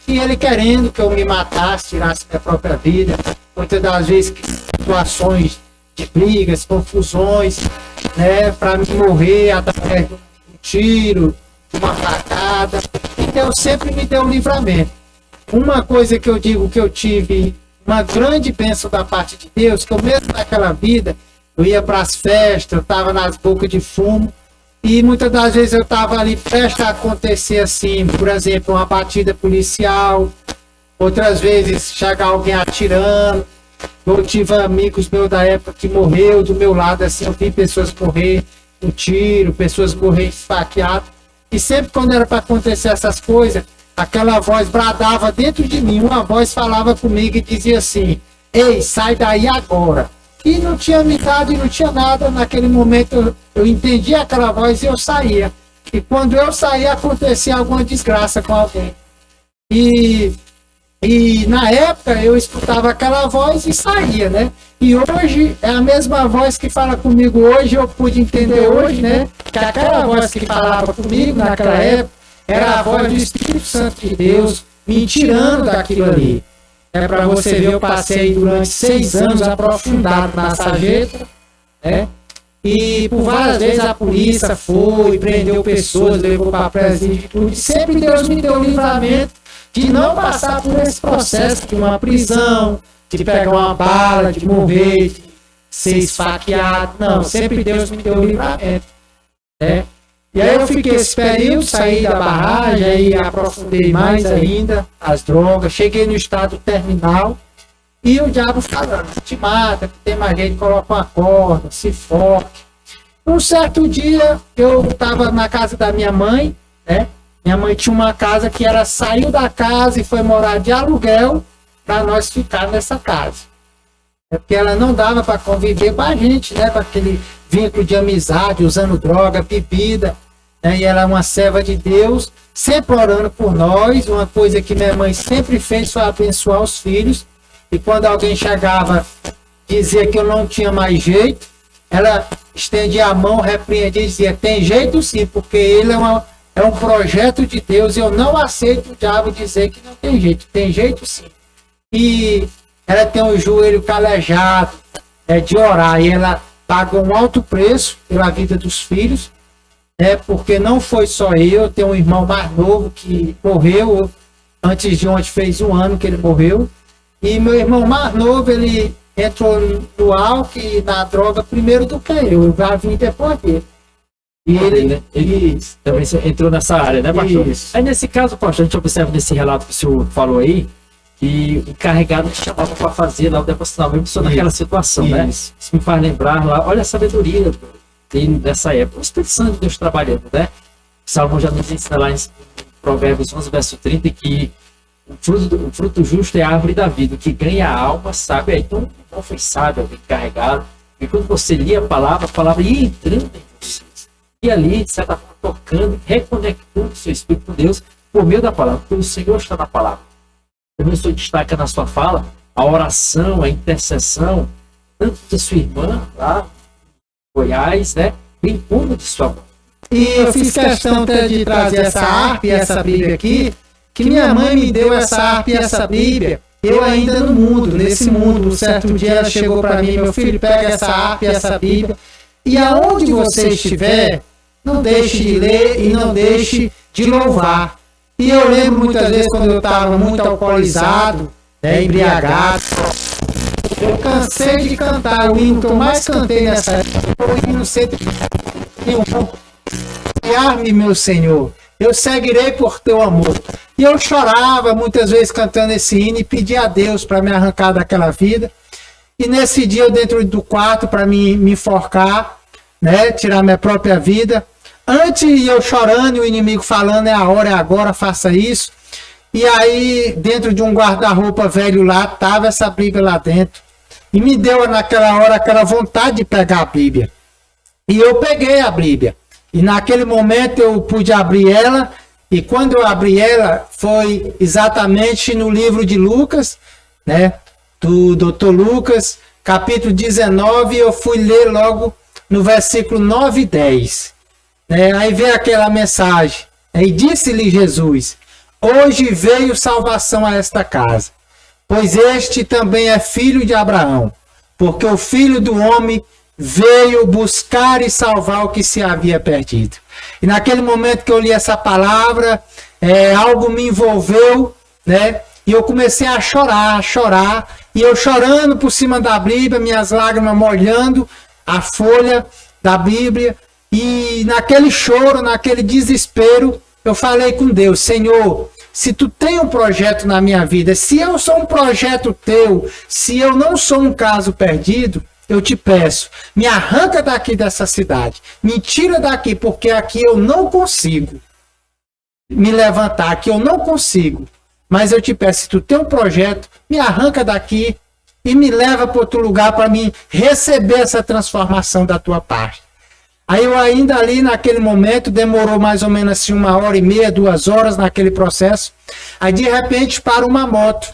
E ele querendo que eu me matasse, tirasse minha própria vida, muitas das vezes situações de brigas, confusões, né, para me morrer através de um tiro, de uma facada. E Deus sempre me deu um livramento. Uma coisa que eu digo que eu tive uma grande bênção da parte de Deus, que eu mesmo naquela vida, eu ia para as festas, eu estava nas bocas de fumo, e muitas das vezes eu estava ali prestes a acontecer assim, por exemplo, uma batida policial, outras vezes chegar alguém atirando. Eu tive amigos meus da época que morreu do meu lado, assim, eu vi pessoas morrer com tiro, pessoas morrer esfaqueadas, e sempre quando era para acontecer essas coisas, aquela voz bradava dentro de mim, uma voz falava comigo e dizia assim: ei, sai daí agora. E não tinha amizade, não tinha nada. Naquele momento eu entendi aquela voz e eu saía. E quando eu saía, acontecia alguma desgraça com alguém. E na época eu escutava aquela voz e saía, né? E hoje é a mesma voz que fala comigo hoje, eu pude entender hoje, né? Que aquela voz que falava comigo naquela época era a voz do Espírito Santo de Deus me tirando daquilo ali. É para você ver, eu passei durante 6 anos aprofundado na sarjeta, né? E por várias vezes a polícia foi, prendeu pessoas, levou para presídio e tudo. E sempre Deus me deu o livramento de não passar por esse processo de uma prisão, de pegar uma bala, de morrer, de ser esfaqueado. Não, sempre Deus me deu o livramento, né? E aí eu fiquei esse período, saí da barragem, aí aprofundei mais ainda as drogas, cheguei no estado terminal e o diabo falando: te mata, que tem mais gente, coloca uma corda, se foque. Um certo dia eu estava na casa da minha mãe, né? Minha mãe tinha uma casa que ela saiu da casa e foi morar de aluguel para nós ficar nessa casa. É porque ela não dava para conviver com a gente, né? Com aquele vínculo de amizade, usando droga, bebida, né? E ela é uma serva de Deus, sempre orando por nós. Uma coisa que minha mãe sempre fez foi abençoar os filhos. E quando alguém chegava, dizia que eu não tinha mais jeito, ela estendia a mão, repreendia e dizia: tem jeito sim, porque ele é um projeto de Deus e eu não aceito o diabo dizer que não tem jeito sim. E ela tem o joelho calejado de orar, e ela pagou um alto preço pela vida dos filhos, porque não foi só eu tenho um irmão mais novo que morreu, antes de ontem fez 1 ano que ele morreu, e meu irmão mais novo, ele entrou no álcool e na droga primeiro do que eu já vim depois dele. E ele também entrou nessa área, né, pastor? Isso. Aí nesse caso, pastor, a gente observa nesse relato que o senhor falou aí, que o encarregado te chamava para fazer lá o devocional, mesmo só naquela situação, né? Isso me faz lembrar lá, olha a sabedoria dessa época, o Espírito Santo de Deus trabalhando, né? O Salomão já nos ensina lá em Provérbios 11, verso 30, que o fruto justo é a árvore da vida, o que ganha a alma, sabe? Então, não foi sábio, alguém encarregado, e quando você lia a palavra ia entrando em vocês, e ali, de certa forma, tocando, reconectando o seu Espírito com Deus, por meio da palavra, porque o Senhor está na palavra. Como o senhor destaca na sua fala, a oração, a intercessão, tanto de sua irmã lá em Goiás, né? Bem como de sua mãe. E eu fiz questão até de trazer essa harpa e essa Bíblia aqui, que minha mãe me deu essa harpa e essa Bíblia eu ainda no mundo, nesse mundo. Um certo dia ela chegou para mim: meu filho, pega essa harpa e essa Bíblia, e aonde você estiver, não deixe de ler e não deixe de louvar. E eu lembro muitas vezes quando eu estava muito alcoolizado, né, embriagado, eu cansei de cantar o hino que eu mais cantei nessa época, foi o hino 101. Guiar-me, meu Senhor, eu seguirei por teu amor. E eu chorava muitas vezes cantando esse hino e pedia a Deus para me arrancar daquela vida. E nesse dia eu dentro do quarto para me enforcar, né, tirar minha própria vida. Antes eu chorando e o inimigo falando: é a hora, é agora, faça isso. E aí dentro de um guarda-roupa velho lá, estava essa Bíblia lá dentro. E me deu naquela hora aquela vontade de pegar a Bíblia. E eu peguei a Bíblia. E naquele momento eu pude abrir ela. E quando eu abri ela, foi exatamente no livro de Lucas, né, do Dr. Lucas, capítulo 19. Eu fui ler logo no versículo 9 e 10. Aí vem aquela mensagem. E disse-lhe Jesus: hoje veio salvação a esta casa, pois este também é filho de Abraão, porque o Filho do Homem veio buscar e salvar o que se havia perdido. E naquele momento que eu li essa palavra, algo me envolveu, né? E eu comecei a chorar, e eu chorando por cima da Bíblia, minhas lágrimas molhando a folha da Bíblia, e naquele choro, naquele desespero, eu falei com Deus: Senhor, se tu tem um projeto na minha vida, se eu sou um projeto teu, se eu não sou um caso perdido, eu te peço, me arranca daqui dessa cidade, me tira daqui, porque aqui eu não consigo me levantar, aqui eu não consigo. Mas eu te peço, se tu tem um projeto, me arranca daqui e me leva para outro lugar para mim receber essa transformação da tua parte. Aí eu ainda ali naquele momento, demorou mais ou menos assim 1h30, 2 horas naquele processo. Aí de repente para uma moto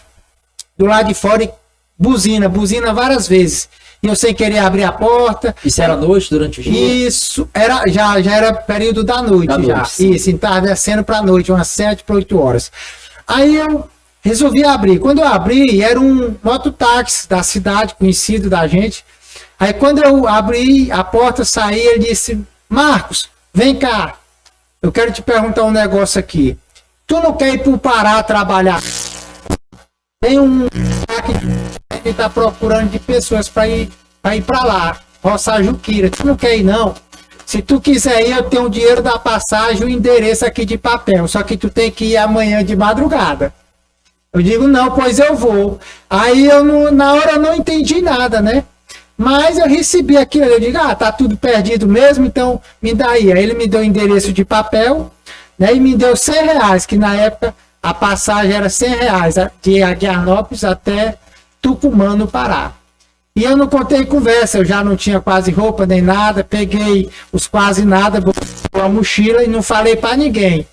do lado de fora e buzina várias vezes. E eu sem querer abrir a porta. Isso era noite, durante o dia? Isso, já era período da noite. Isso, estava descendo para a noite, umas 7 para 8 horas. Aí eu resolvi abrir. Quando eu abri, era um mototáxi da cidade, conhecido da gente. Aí quando eu abri a porta, saí, ele disse: Marcos, vem cá, eu quero te perguntar um negócio aqui. Tu não quer ir para o Pará trabalhar? Tem um que está procurando de pessoas para ir para lá, roçar Juquira. Tu não quer ir não? Se tu quiser ir, eu tenho o dinheiro da passagem e o endereço aqui de papel, só que tu tem que ir amanhã de madrugada. Eu digo: não, pois eu vou. Aí eu na hora eu não entendi nada, né? Mas eu recebi aquilo, eu digo: tá tudo perdido mesmo, então me dá aí. Aí ele me deu o endereço de papel, né, e me deu R$100, que na época a passagem era R$100, de Aguiarnópolis até Tucumã, no Pará. E eu não contei conversa, eu já não tinha quase roupa nem nada, peguei os quase nada, botei a mochila e não falei para ninguém.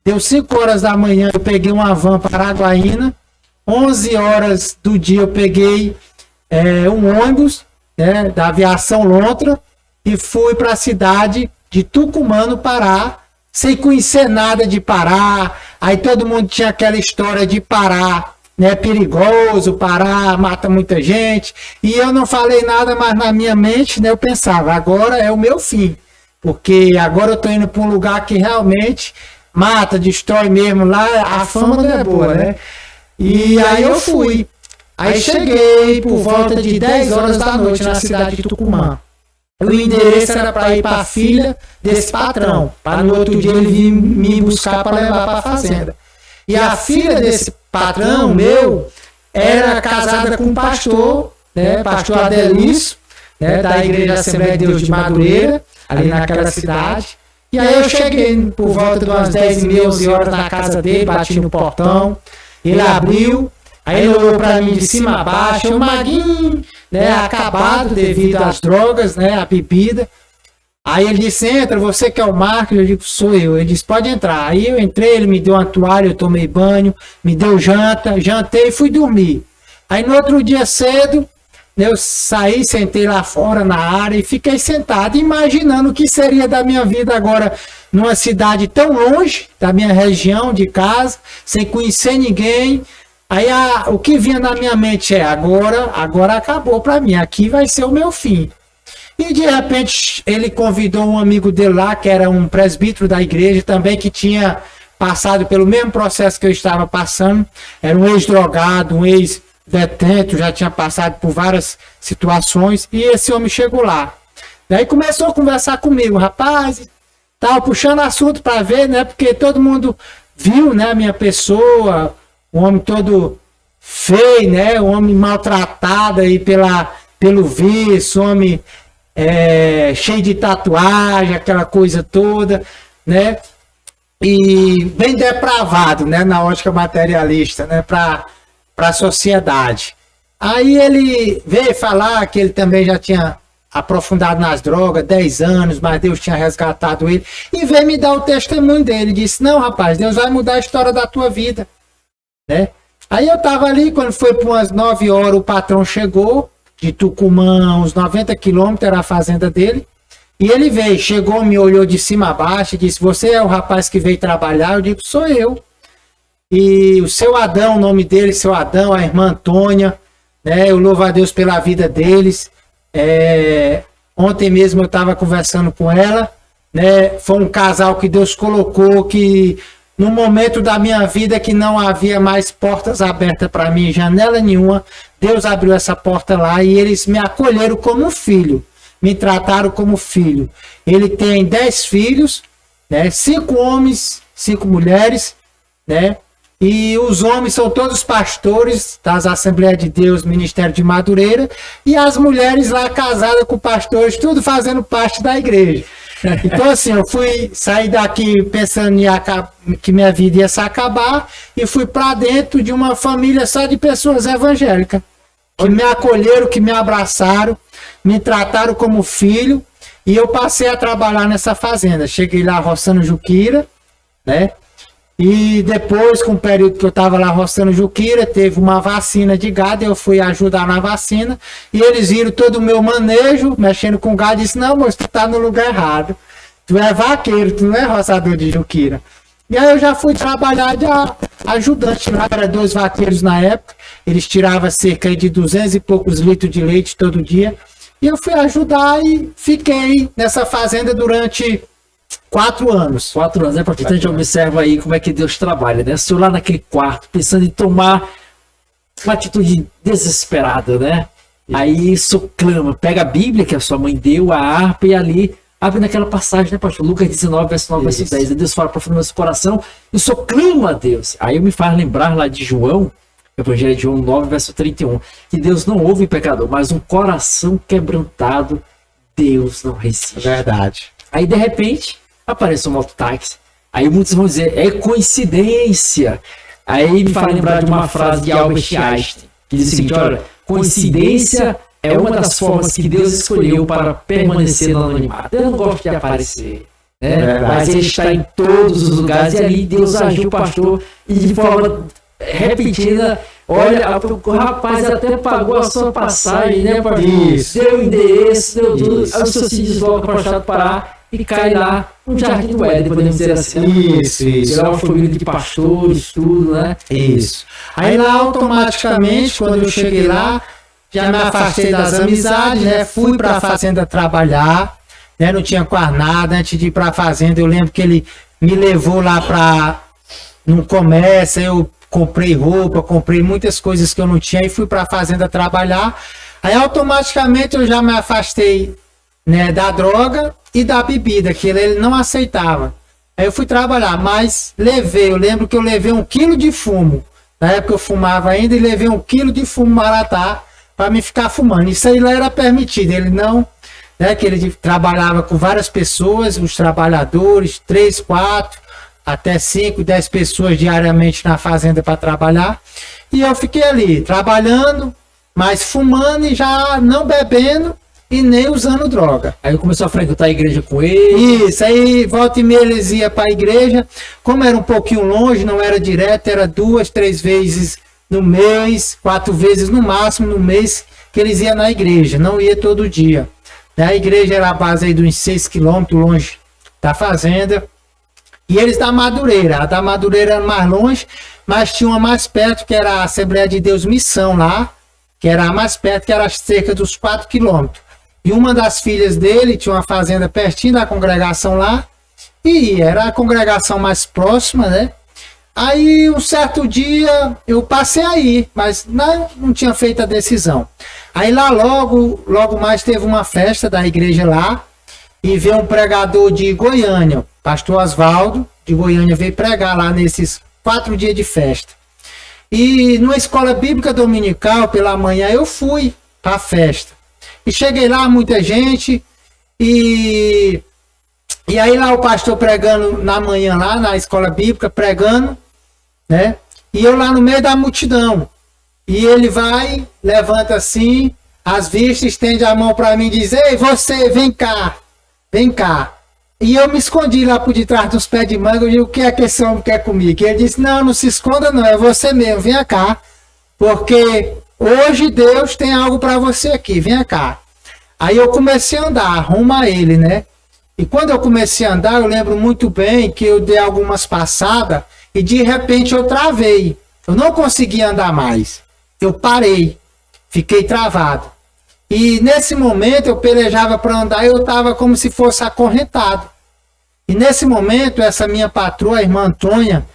Deu 5 horas da manhã, eu peguei uma van para Araguaína, 11 horas do dia eu peguei um ônibus, né, da Aviação Lontra, e fui para a cidade de Tucumã, no Pará, sem conhecer nada de Pará. Aí todo mundo tinha aquela história de Pará, né, perigoso, Pará mata muita gente, e eu não falei nada, mas na minha mente, né, eu pensava: agora é o meu fim, porque agora eu estou indo para um lugar que realmente mata, destrói mesmo, lá a fama não é boa, né? E aí eu fui. Aí cheguei por volta de 10 horas da noite na cidade de Tucumã. O endereço era para ir para a filha desse patrão, para no outro dia ele vir me buscar para levar para a fazenda. E a filha desse patrão meu era casada com um pastor, né, pastor Adelício, né, da Igreja Assembleia de Deus de Madureira, ali naquela cidade. E aí eu cheguei por volta de umas 10h30, 11 horas na casa dele, bati no portão, ele abriu. Aí ele olhou para mim de cima a baixo: o Maguinho, né, acabado devido às drogas, né, a bebida. Aí ele disse: entra, você que é o Marcos? Eu digo: sou eu. Ele disse: pode entrar. Aí eu entrei, ele me deu uma toalha, eu tomei banho, me deu janta, jantei e fui dormir. Aí no outro dia cedo, eu saí, sentei lá fora na área e fiquei sentado, imaginando o que seria da minha vida agora, numa cidade tão longe da minha região de casa, sem conhecer ninguém, Aí o que vinha na minha mente é, agora acabou para mim, aqui vai ser o meu fim. E de repente ele convidou um amigo dele lá, que era um presbítero da igreja também, que tinha passado pelo mesmo processo que eu estava passando. Era um ex-drogado, um ex-detento, já tinha passado por várias situações. E esse homem chegou lá. Daí começou a conversar comigo, rapaz, tava puxando assunto para ver, né? Porque todo mundo viu, né, a minha pessoa, um homem todo feio, né? Um homem maltratado aí pelo vício, homem cheio de tatuagem, aquela coisa toda, né? E bem depravado, né? Na ótica materialista, né? Para a sociedade. Aí ele veio falar que ele também já tinha aprofundado nas drogas, 10 anos, mas Deus tinha resgatado ele, e veio me dar o testemunho dele. Disse, não, rapaz, Deus vai mudar a história da tua vida, né? Aí eu tava ali, quando foi por umas 9 horas, o patrão chegou, de Tucumã, uns 90 quilômetros, era a fazenda dele, e ele veio, chegou, me olhou de cima a baixo, e disse, você é o rapaz que veio trabalhar? Eu digo, sou eu. E o seu Adão, o nome dele, seu Adão, a irmã Antônia, né? Eu louvo a Deus pela vida deles. Ontem mesmo eu estava conversando com ela, né? Foi um casal que Deus colocou, que no momento da minha vida que não havia mais portas abertas para mim, janela nenhuma, Deus abriu essa porta lá e eles me acolheram como filho, me trataram como filho. Ele tem 10 filhos, né? 5 homens, 5 mulheres, né? E os homens são todos pastores das Assembleias de Deus, Ministério de Madureira, e as mulheres lá casadas com pastores, tudo fazendo parte da igreja. Então assim, eu fui sair daqui pensando que minha vida ia se acabar, e fui para dentro de uma família só de pessoas evangélicas, que me acolheram, que me abraçaram, me trataram como filho, e eu passei a trabalhar nessa fazenda. Cheguei lá roçando juquira, né? E depois, com o período que eu estava lá roçando juquira, teve uma vacina de gado, eu fui ajudar na vacina, e eles viram todo o meu manejo, mexendo com gado, e disse, não, moço, tu tá no lugar errado. Tu é vaqueiro, tu não é roçador de juquira. E aí eu já fui trabalhar de ajudante lá, era 2 vaqueiros na época, eles tiravam cerca de 200 e poucos litros de leite todo dia, e eu fui ajudar e fiquei nessa fazenda durante 4 anos. 4 anos, né, pastor? Então a gente observa aí como é que Deus trabalha, né? O senhor lá naquele quarto, pensando em tomar uma atitude desesperada, né? Aí o senhor clama, pega a Bíblia que a sua mãe deu, a harpa, e ali abre naquela passagem, né, pastor? Lucas 19, verso 9, verso 10. Deus fala profundamente no seu coração, e o senhor clama a Deus. Aí me faz lembrar lá de João, Evangelho de João 9, verso 31, que Deus não ouve pecador, mas um coração quebrantado, Deus não resiste. Verdade. Aí, de repente, aparece um mototáxi. Aí muitos vão dizer, é coincidência. Aí me faz lembrar de uma frase de Albert Einstein, que diz o seguinte, olha, coincidência é uma das formas que Deus escolheu para permanecer no anonimato. Eu não gosto de aparecer, né? Mas ele está em todos os lugares, e ali Deus agiu, pastor, e de forma repetida. Olha, o rapaz até pagou a sua passagem, né, pastor? Deu o endereço, deu tudo. Aí o senhor se desloca para o estado do Pará e cai lá no Jardim do Éden, podemos dizer assim. Isso. É uma família de pastores, tudo, né? Isso. Aí lá, automaticamente, quando eu cheguei lá, já me afastei das amizades, né? Fui para a fazenda trabalhar, né? Não tinha quase nada. Antes de ir para a fazenda, eu lembro que ele me levou lá para no comércio, eu comprei roupa, comprei muitas coisas que eu não tinha e fui para a fazenda trabalhar. Aí automaticamente eu já me afastei, né, da droga e da bebida, que ele não aceitava. Aí eu fui trabalhar, mas eu lembro que eu levei 1 quilo de fumo. Na época eu fumava ainda e levei 1 quilo de fumo maratá para me ficar fumando. Isso aí lá era permitido, ele não, né, que ele trabalhava com várias pessoas, os trabalhadores, 3, 4, até 5, 10 pessoas diariamente na fazenda para trabalhar. E eu fiquei ali, trabalhando, mas fumando e já não bebendo e nem usando droga. Aí começou a frequentar a igreja com ele. Isso, aí volta e meia eles iam para a igreja. Como era um pouquinho longe, não era direto, era 2, 3 vezes no mês, 4 vezes no máximo no mês que eles iam na igreja, não ia todo dia. A igreja era a base aí de uns 6 quilômetros longe da fazenda. E eles da Madureira. A da Madureira era mais longe, mas tinha uma mais perto, que era a Assembleia de Deus Missão lá, que era a mais perto, que era cerca dos 4 quilômetros. E uma das filhas dele tinha uma fazenda pertinho da congregação lá, e era a congregação mais próxima, né? Aí, um certo dia, eu passei aí, mas não tinha feito a decisão. Aí lá logo mais teve uma festa da igreja lá, e veio um pregador de Goiânia, pastor Oswaldo, de Goiânia, veio pregar lá nesses 4 dias de festa. E numa escola bíblica dominical, pela manhã, eu fui para a festa. E cheguei lá, muita gente, e aí lá o pastor pregando na manhã lá, na escola bíblica, pregando, né? E eu lá no meio da multidão. E ele vai, levanta assim, as vistas, estende a mão para mim e diz: ei, você, vem cá, vem cá. E eu me escondi lá por detrás dos pés de manga. Eu digo: o que é que esse homem quer comigo? E ele disse: não se esconda não, é você mesmo, venha cá. Porque hoje Deus tem algo para você aqui, venha cá. Aí eu comecei a andar, rumo a ele, né? E quando eu comecei a andar, eu lembro muito bem que eu dei algumas passadas e de repente eu travei. Eu não consegui andar mais. Eu parei, fiquei travado. E nesse momento eu pelejava para andar e eu estava como se fosse acorrentado. E nesse momento essa minha patroa, a irmã Antônia,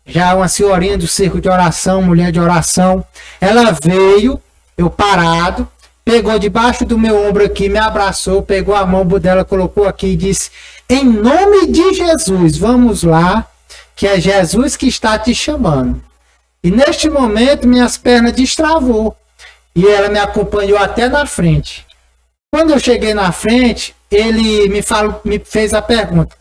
já uma senhorinha do circo de oração, mulher de oração, ela veio, eu parado, pegou debaixo do meu ombro aqui, me abraçou, pegou a mão dela, colocou aqui e disse: em nome de Jesus, vamos lá, que é Jesus que está te chamando. E neste momento minhas pernas destravou. E ela me acompanhou até na frente. Quando eu cheguei na frente, ele me fez a pergunta: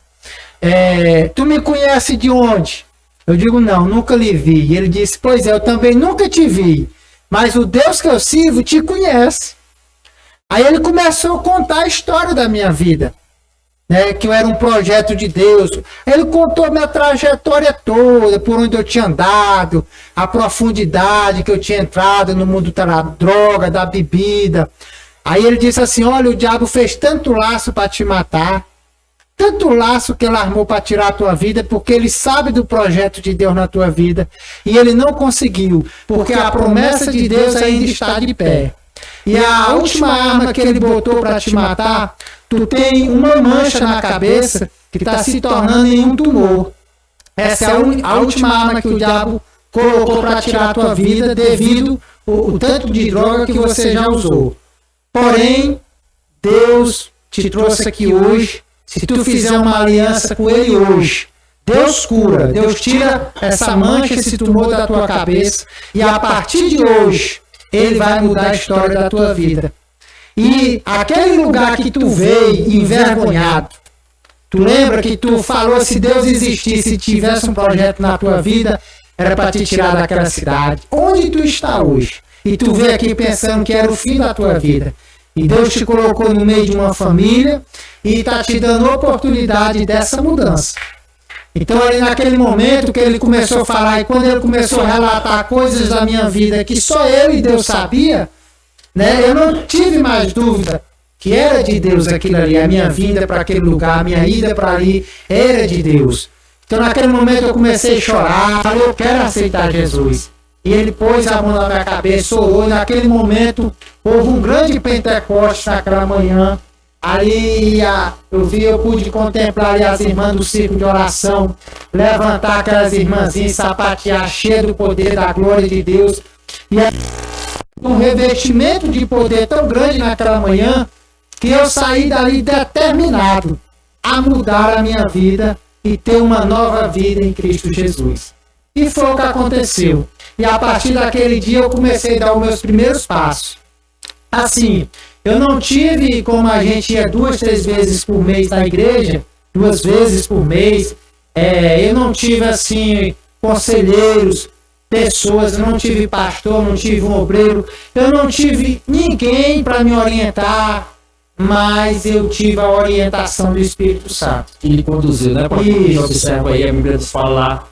tu me conhece de onde? Eu digo: não, nunca lhe vi. E ele disse: pois é, eu também nunca te vi, mas o Deus que eu sirvo te conhece. Aí ele começou a contar a história da minha vida, né, que eu era um projeto de Deus. Ele contou minha trajetória toda, por onde eu tinha andado, a profundidade que eu tinha entrado no mundo da droga, da bebida. Aí ele disse assim: olha, o diabo fez tanto laço para te matar, tanto laço que ele armou para tirar a tua vida, porque ele sabe do projeto de Deus na tua vida, e ele não conseguiu, porque a promessa de Deus ainda está de pé. E a última arma que ele botou para te matar, tu tem uma mancha na cabeça que está se tornando em um tumor. Essa é a última arma que o diabo colocou para tirar a tua vida, devido ao tanto de droga que você já usou. Porém, Deus te trouxe aqui hoje. Se tu fizer uma aliança com ele hoje, Deus cura, Deus tira essa mancha, esse tumor da tua cabeça, e a partir de hoje, ele vai mudar a história da tua vida. E aquele lugar que tu veio envergonhado, tu lembra que tu falou: se Deus existisse, se tivesse um projeto na tua vida, era para te tirar daquela cidade. Onde tu está hoje? E tu veio aqui pensando que era o fim da tua vida. E Deus te colocou no meio de uma família e está te dando a oportunidade dessa mudança. Então, ali naquele momento que ele começou a falar, e quando ele começou a relatar coisas da minha vida que só eu e Deus sabia, né, eu não tive mais dúvida que era de Deus aquilo ali. A minha vinda para aquele lugar, a minha ida para ali, era de Deus. Então, naquele momento eu comecei a chorar, falei: eu quero aceitar Jesus. E ele pôs a mão na minha cabeça, orou, e naquele momento houve um grande Pentecostes naquela manhã. Ali eu pude contemplar ali as irmãs do circo de oração, levantar aquelas irmãzinhas, sapatear, cheia do poder da glória de Deus. E um revestimento de poder tão grande naquela manhã, que eu saí dali determinado a mudar a minha vida e ter uma nova vida em Cristo Jesus. E foi o que aconteceu. E a partir daquele dia eu comecei a dar os meus primeiros passos. Assim, eu não tive, como a gente ia 2, 3 vezes por mês na igreja, 2 vezes por mês, eu não tive assim conselheiros, pessoas, eu não tive pastor, não tive um obreiro, eu não tive ninguém para me orientar, mas eu tive a orientação do Espírito Santo. Que lhe conduziu, né? Porque a gente observa aí, a Bíblia nos fala lá,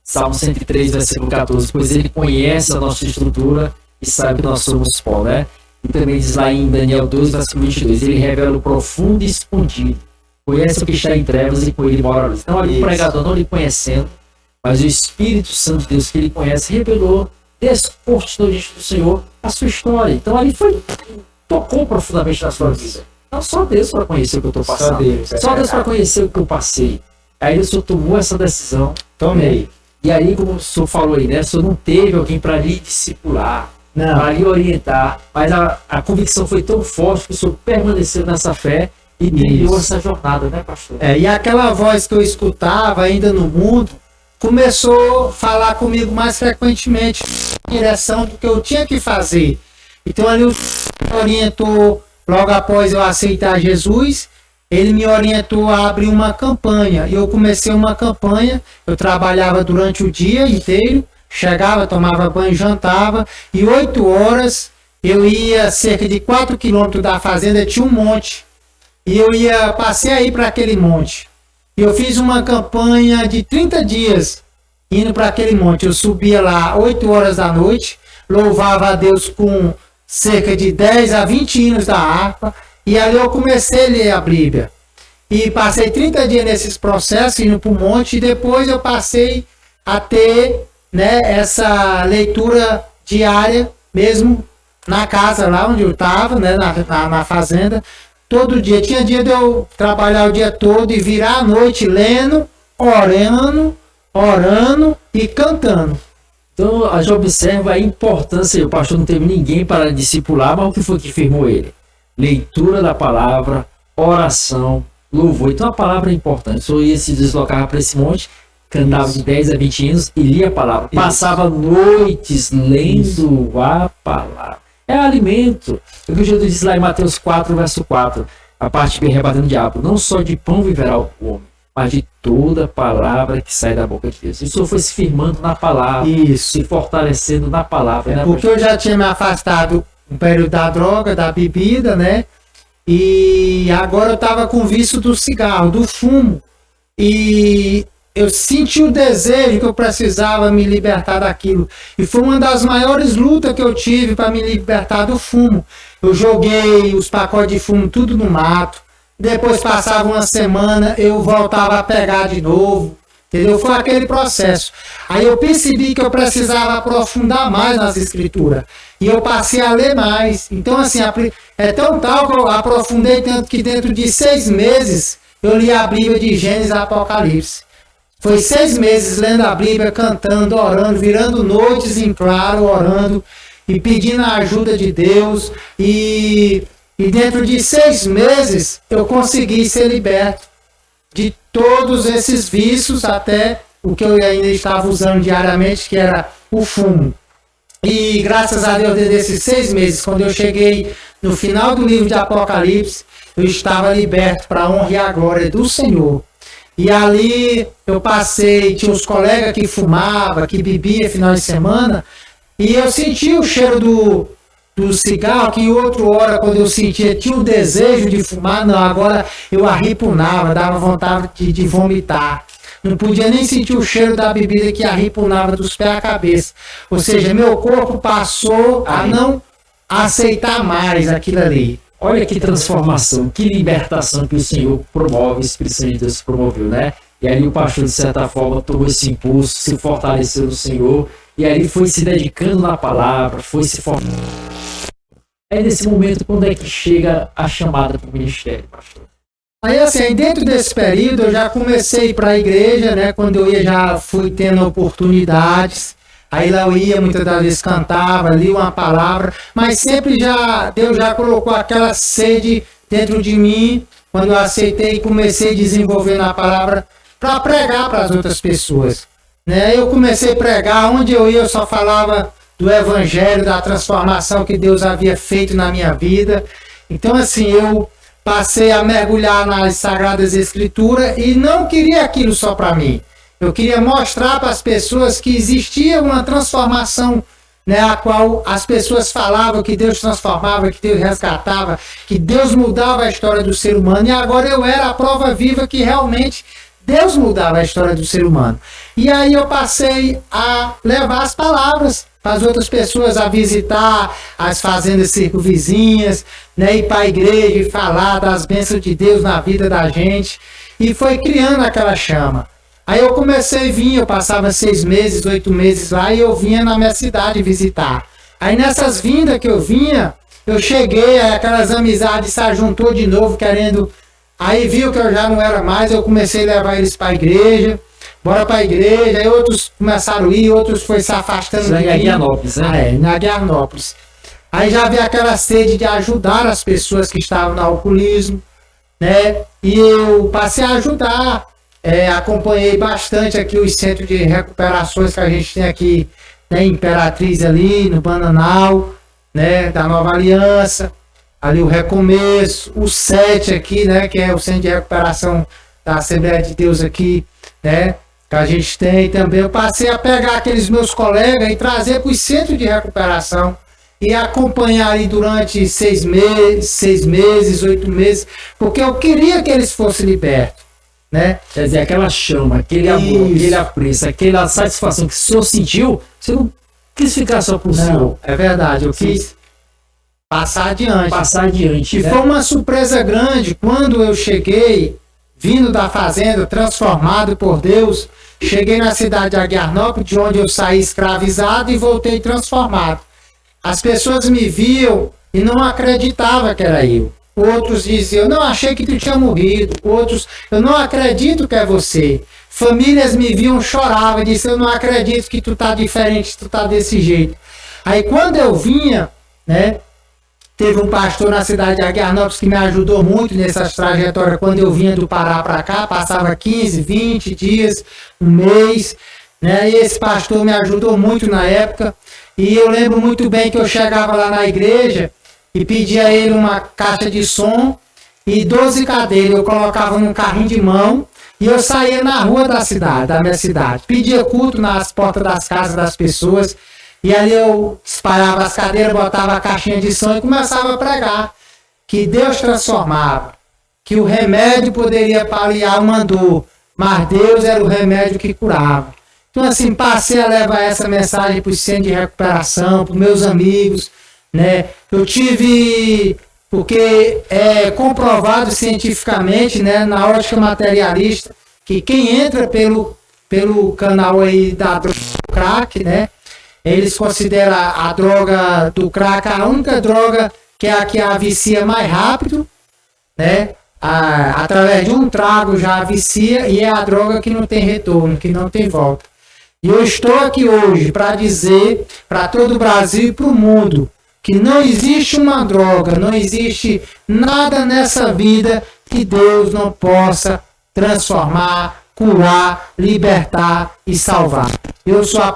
Salmo 103, versículo 14, pois ele conhece a nossa estrutura e sabe que nós somos pó, né? E também diz lá em Daniel 12, versículo 22, ele revela o profundo e escondido. Conhece o que está em trevas e com ele mora a luz. Então ali o pregador não lhe conhecendo, mas o Espírito Santo de Deus que ele conhece revelou, descortinou diante do Senhor a sua história. Então ali tocou profundamente na sua vida. Não só Deus para conhecer o que eu estou passando. Só Deus para conhecer o que eu passei. Aí o senhor tomou essa decisão. Tomei. Né? E aí, como o senhor falou aí, né? O senhor não teve alguém para lhe discipular, para lhe orientar. Mas a convicção foi tão forte que o senhor permaneceu nessa fé e trilhou essa jornada, né, pastor? E aquela voz que eu escutava ainda no mundo começou a falar comigo mais frequentemente em direção do que eu tinha que fazer. Então ali o Senhor orientou, logo após eu aceitar Jesus, ele me orientou a abrir uma campanha. E eu comecei uma campanha, eu trabalhava durante o dia inteiro, chegava, tomava banho, jantava, e 8 horas eu ia cerca de 4 quilômetros da fazenda, tinha um monte. E eu passei aí para aquele monte. Eu fiz uma campanha de 30 dias indo para aquele monte. Eu subia lá 8 horas da noite, louvava a Deus com cerca de 10 a 20 hinos da harpa, e ali eu comecei a ler a Bíblia. E passei 30 dias nesses processos, indo para o monte, e depois eu passei a ter, né, essa leitura diária, mesmo na casa lá onde eu estava, né, na fazenda. Todo dia, tinha dia de eu trabalhar o dia todo e virar à noite lendo, orando e cantando. Então a gente observa a importância, o pastor não teve ninguém para discipular, mas o que foi que firmou ele? Leitura da palavra, oração, louvor. Então a palavra é importante. O senhor ia se deslocar para esse monte, cantava de 10 a 20 anos e lia a palavra. Isso. Passava noites lendo a palavra. É alimento. O que Jesus diz lá em Mateus 4, verso 4, a parte bem rebatendo o diabo. Não só de pão viverá o homem, mas de toda palavra que sai da boca de Deus. E o senhor foi se firmando na palavra, se fortalecendo na palavra. Né, porque eu já tinha me afastado um período da droga, da bebida, né? E agora eu estava com vício do cigarro, do fumo. E eu senti o desejo que eu precisava me libertar daquilo. E foi uma das maiores lutas que eu tive para me libertar do fumo. Eu joguei os pacotes de fumo tudo no mato. Depois passava uma semana, eu voltava a pegar de novo. Entendeu? Foi aquele processo. Aí eu percebi que eu precisava aprofundar mais nas escrituras. E eu passei a ler mais. Então, assim, é tão tal que eu aprofundei tanto que dentro de 6 meses eu li a Bíblia de Gênesis e Apocalipse. Foi 6 meses lendo a Bíblia, cantando, orando, virando noites em claro, orando e pedindo a ajuda de Deus. E dentro de 6 meses eu consegui ser liberto de todos esses vícios, até o que eu ainda estava usando diariamente, que era o fumo. E graças a Deus, desses 6 meses, quando eu cheguei no final do livro de Apocalipse, eu estava liberto para a honra e a glória do Senhor. E ali eu passei, tinha uns colegas que fumavam, que bebia final de semana, e eu senti o cheiro do cigarro, que outra hora, quando eu sentia, tinha o desejo de fumar, não, agora eu arripunava, dava vontade de vomitar. Não podia nem sentir o cheiro da bebida que arripunava dos pés à cabeça. Ou seja, meu corpo passou a não aceitar mais aquilo ali. Olha que transformação, que libertação que o Senhor promove, o Espírito Santo de Deus promoveu, né? E aí o pastor, de certa forma, tomou esse impulso, se fortaleceu no Senhor, e aí foi se dedicando na palavra, foi se fortalecendo. É nesse momento quando é que chega a chamada para o ministério, pastor? Aí assim, dentro desse período eu já comecei a ir para a igreja, né? Quando eu ia, já fui tendo oportunidades. Aí lá eu ia, muitas das vezes cantava, lia uma palavra, mas sempre Deus já colocou aquela sede dentro de mim, quando eu aceitei e comecei a desenvolver na palavra para pregar para as outras pessoas. Né? Eu comecei a pregar, onde eu ia eu só falava do evangelho, da transformação que Deus havia feito na minha vida. Então assim, eu passei a mergulhar nas Sagradas Escrituras e não queria aquilo só para mim. Eu queria mostrar para as pessoas que existia uma transformação, né, a qual as pessoas falavam que Deus transformava, que Deus resgatava, que Deus mudava a história do ser humano. E agora eu era a prova viva que realmente Deus mudava a história do ser humano. E aí eu passei a levar as palavras para as outras pessoas, a visitar as fazendas circunvizinhas, né, ir para a igreja e falar das bênçãos de Deus na vida da gente. E foi criando aquela chama. Aí eu comecei a vir, eu passava 6 meses, 8 meses lá, e eu vinha na minha cidade visitar. Aí nessas vindas que eu vinha, eu cheguei, aquelas amizades se ajuntou de novo, querendo... Aí viu que eu já não era mais, eu comecei a levar eles para a igreja, bora para a igreja, aí outros começaram a ir, outros foi se afastando de mim. Em Aguiarnópolis, né? Em Aguiarnópolis. Aí já vi aquela sede de ajudar as pessoas que estavam no alcoolismo, né? E eu passei a ajudar, acompanhei bastante aqui os centros de recuperações que a gente tem aqui, né, Imperatriz ali, no Bananal, né, da Nova Aliança, ali o Recomeço, o 7 aqui, né, que é o centro de recuperação da Assembleia de Deus aqui, né, que a gente tem também. Eu passei a pegar aqueles meus colegas e trazer para os centros de recuperação e acompanhar ali durante 6 meses, 8 meses, porque eu queria que eles fossem libertos, né? Quer dizer, aquela chama, aquele amor, aquele apreço, aquela satisfação que o senhor sentiu, você não quis ficar só por senhor. É verdade, eu quis passar adiante. Passar adiante. E né? foi uma surpresa grande quando eu cheguei, vindo da fazenda, transformado por Deus, cheguei na cidade de Aguiarnópolis, de onde eu saí escravizado e voltei transformado. As pessoas me viam e não acreditavam que era eu. Outros diziam, não, achei que tu tinha morrido. Outros, eu não acredito que é você. Famílias me viam, choravam, diziam, eu não acredito que tu tá diferente, tu tá desse jeito. Aí quando eu vinha, né, teve um pastor na cidade de Aguiarnópolis que me ajudou muito nessas trajetórias. Quando eu vinha do Pará para cá, passava 15, 20 dias, um mês, né? E esse pastor me ajudou muito na época. E eu lembro muito bem que eu chegava lá na igreja e pedia a ele uma caixa de som e 12 cadeiras. Eu colocava num carrinho de mão e eu saía na rua da cidade, da minha cidade. Pedia culto nas portas das casas das pessoas. E ali eu espalhava as cadeiras, botava a caixinha de som e começava a pregar que Deus transformava, que o remédio poderia paliar uma dor, mas Deus era o remédio que curava. Então assim, passei a levar essa mensagem para os centros de recuperação, para os meus amigos, né? Eu tive, porque é comprovado cientificamente, né, na ótica materialista, que quem entra pelo canal aí da droga do crack, né? Eles consideram a droga do crack a única droga que é a que a vicia mais rápido, né? Através de um trago já vicia e é a droga que não tem retorno, que não tem volta. E eu estou aqui hoje para dizer para todo o Brasil e para o mundo que não existe uma droga, não existe nada nessa vida que Deus não possa transformar, curar, libertar e salvar. Eu sou a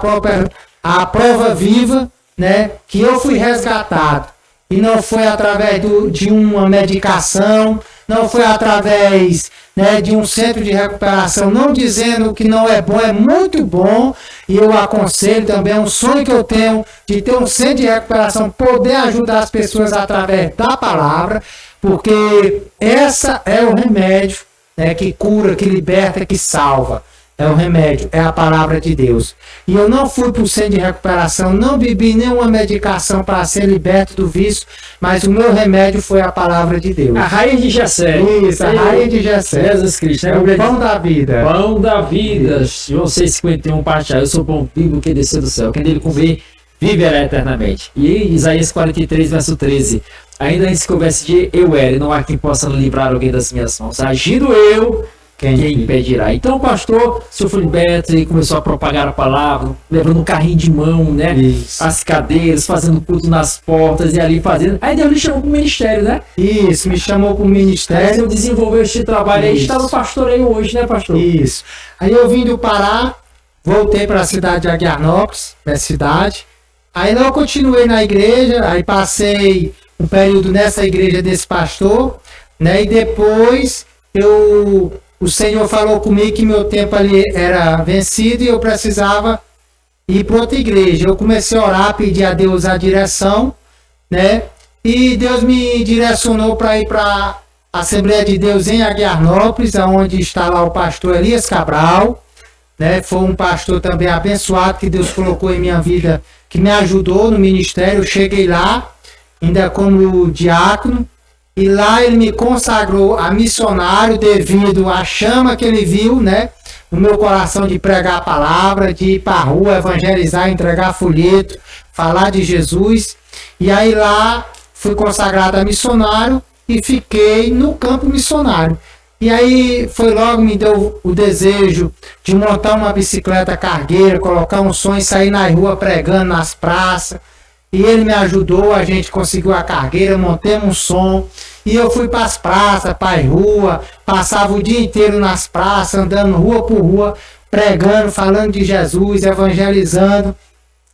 prova viva, né, que eu fui resgatado. E não foi através de uma medicação, não foi através, né, de um centro de recuperação, não dizendo que não é bom, é muito bom. E eu aconselho também, é um sonho que eu tenho de ter um centro de recuperação, poder ajudar as pessoas através da palavra, porque essa é o remédio, né, que cura, que liberta, que salva. É o remédio, é a palavra de Deus. E eu não fui para o centro de recuperação, não bebi nenhuma medicação para ser liberto do vício, mas o meu remédio foi a palavra de Deus. A raiz de Jessé. Isso, a raiz de Jessé. Jesus Cristo. É o pão da vida. Pão da vida. João 6,51, parte A. Eu sou pão vivo que desceu do céu. Quem dele comer, viverá eternamente. E Isaías 43, verso 13. Ainda se houvesse de eu era, e não há quem possa livrar alguém das minhas mãos. Agindo eu, quem impedirá? Então o pastor, o senhor foi liberto e começou a propagar a palavra, levando um carrinho de mão, né? Isso. As cadeiras, fazendo culto nas portas e ali fazendo. Aí Deus lhe chamou para o ministério, né? Isso, me chamou para o Aí ministério. eu desenvolveu este trabalho. Aí está no pastoreio hoje, né, pastor? Isso. Aí eu vim do Pará, voltei para a cidade de Aguiarnópolis, minha cidade. Aí eu continuei na igreja, aí passei um período nessa igreja desse pastor, né? E depois o Senhor falou comigo que meu tempo ali era vencido e eu precisava ir para outra igreja. Eu comecei a orar, pedir a Deus a direção, né? E Deus me direcionou para ir para Assembleia de Deus em Aguiarnópolis, onde está lá o pastor Elias Cabral, né? Foi um pastor também abençoado que Deus colocou em minha vida, que me ajudou no ministério. Eu cheguei lá, ainda como diácono, e lá ele me consagrou a missionário devido à chama que ele viu, né, no meu coração de pregar a palavra, de ir para a rua, evangelizar, entregar folheto, falar de Jesus. E aí lá fui consagrado a missionário e fiquei no campo missionário. E aí foi logo, me deu o desejo de montar uma bicicleta cargueira, colocar um som e sair na rua pregando nas praças. E ele me ajudou, a gente conseguiu a cargueira, montemos um som. E eu fui para as praças, para a rua, passava o dia inteiro nas praças, andando rua por rua, pregando, falando de Jesus, evangelizando.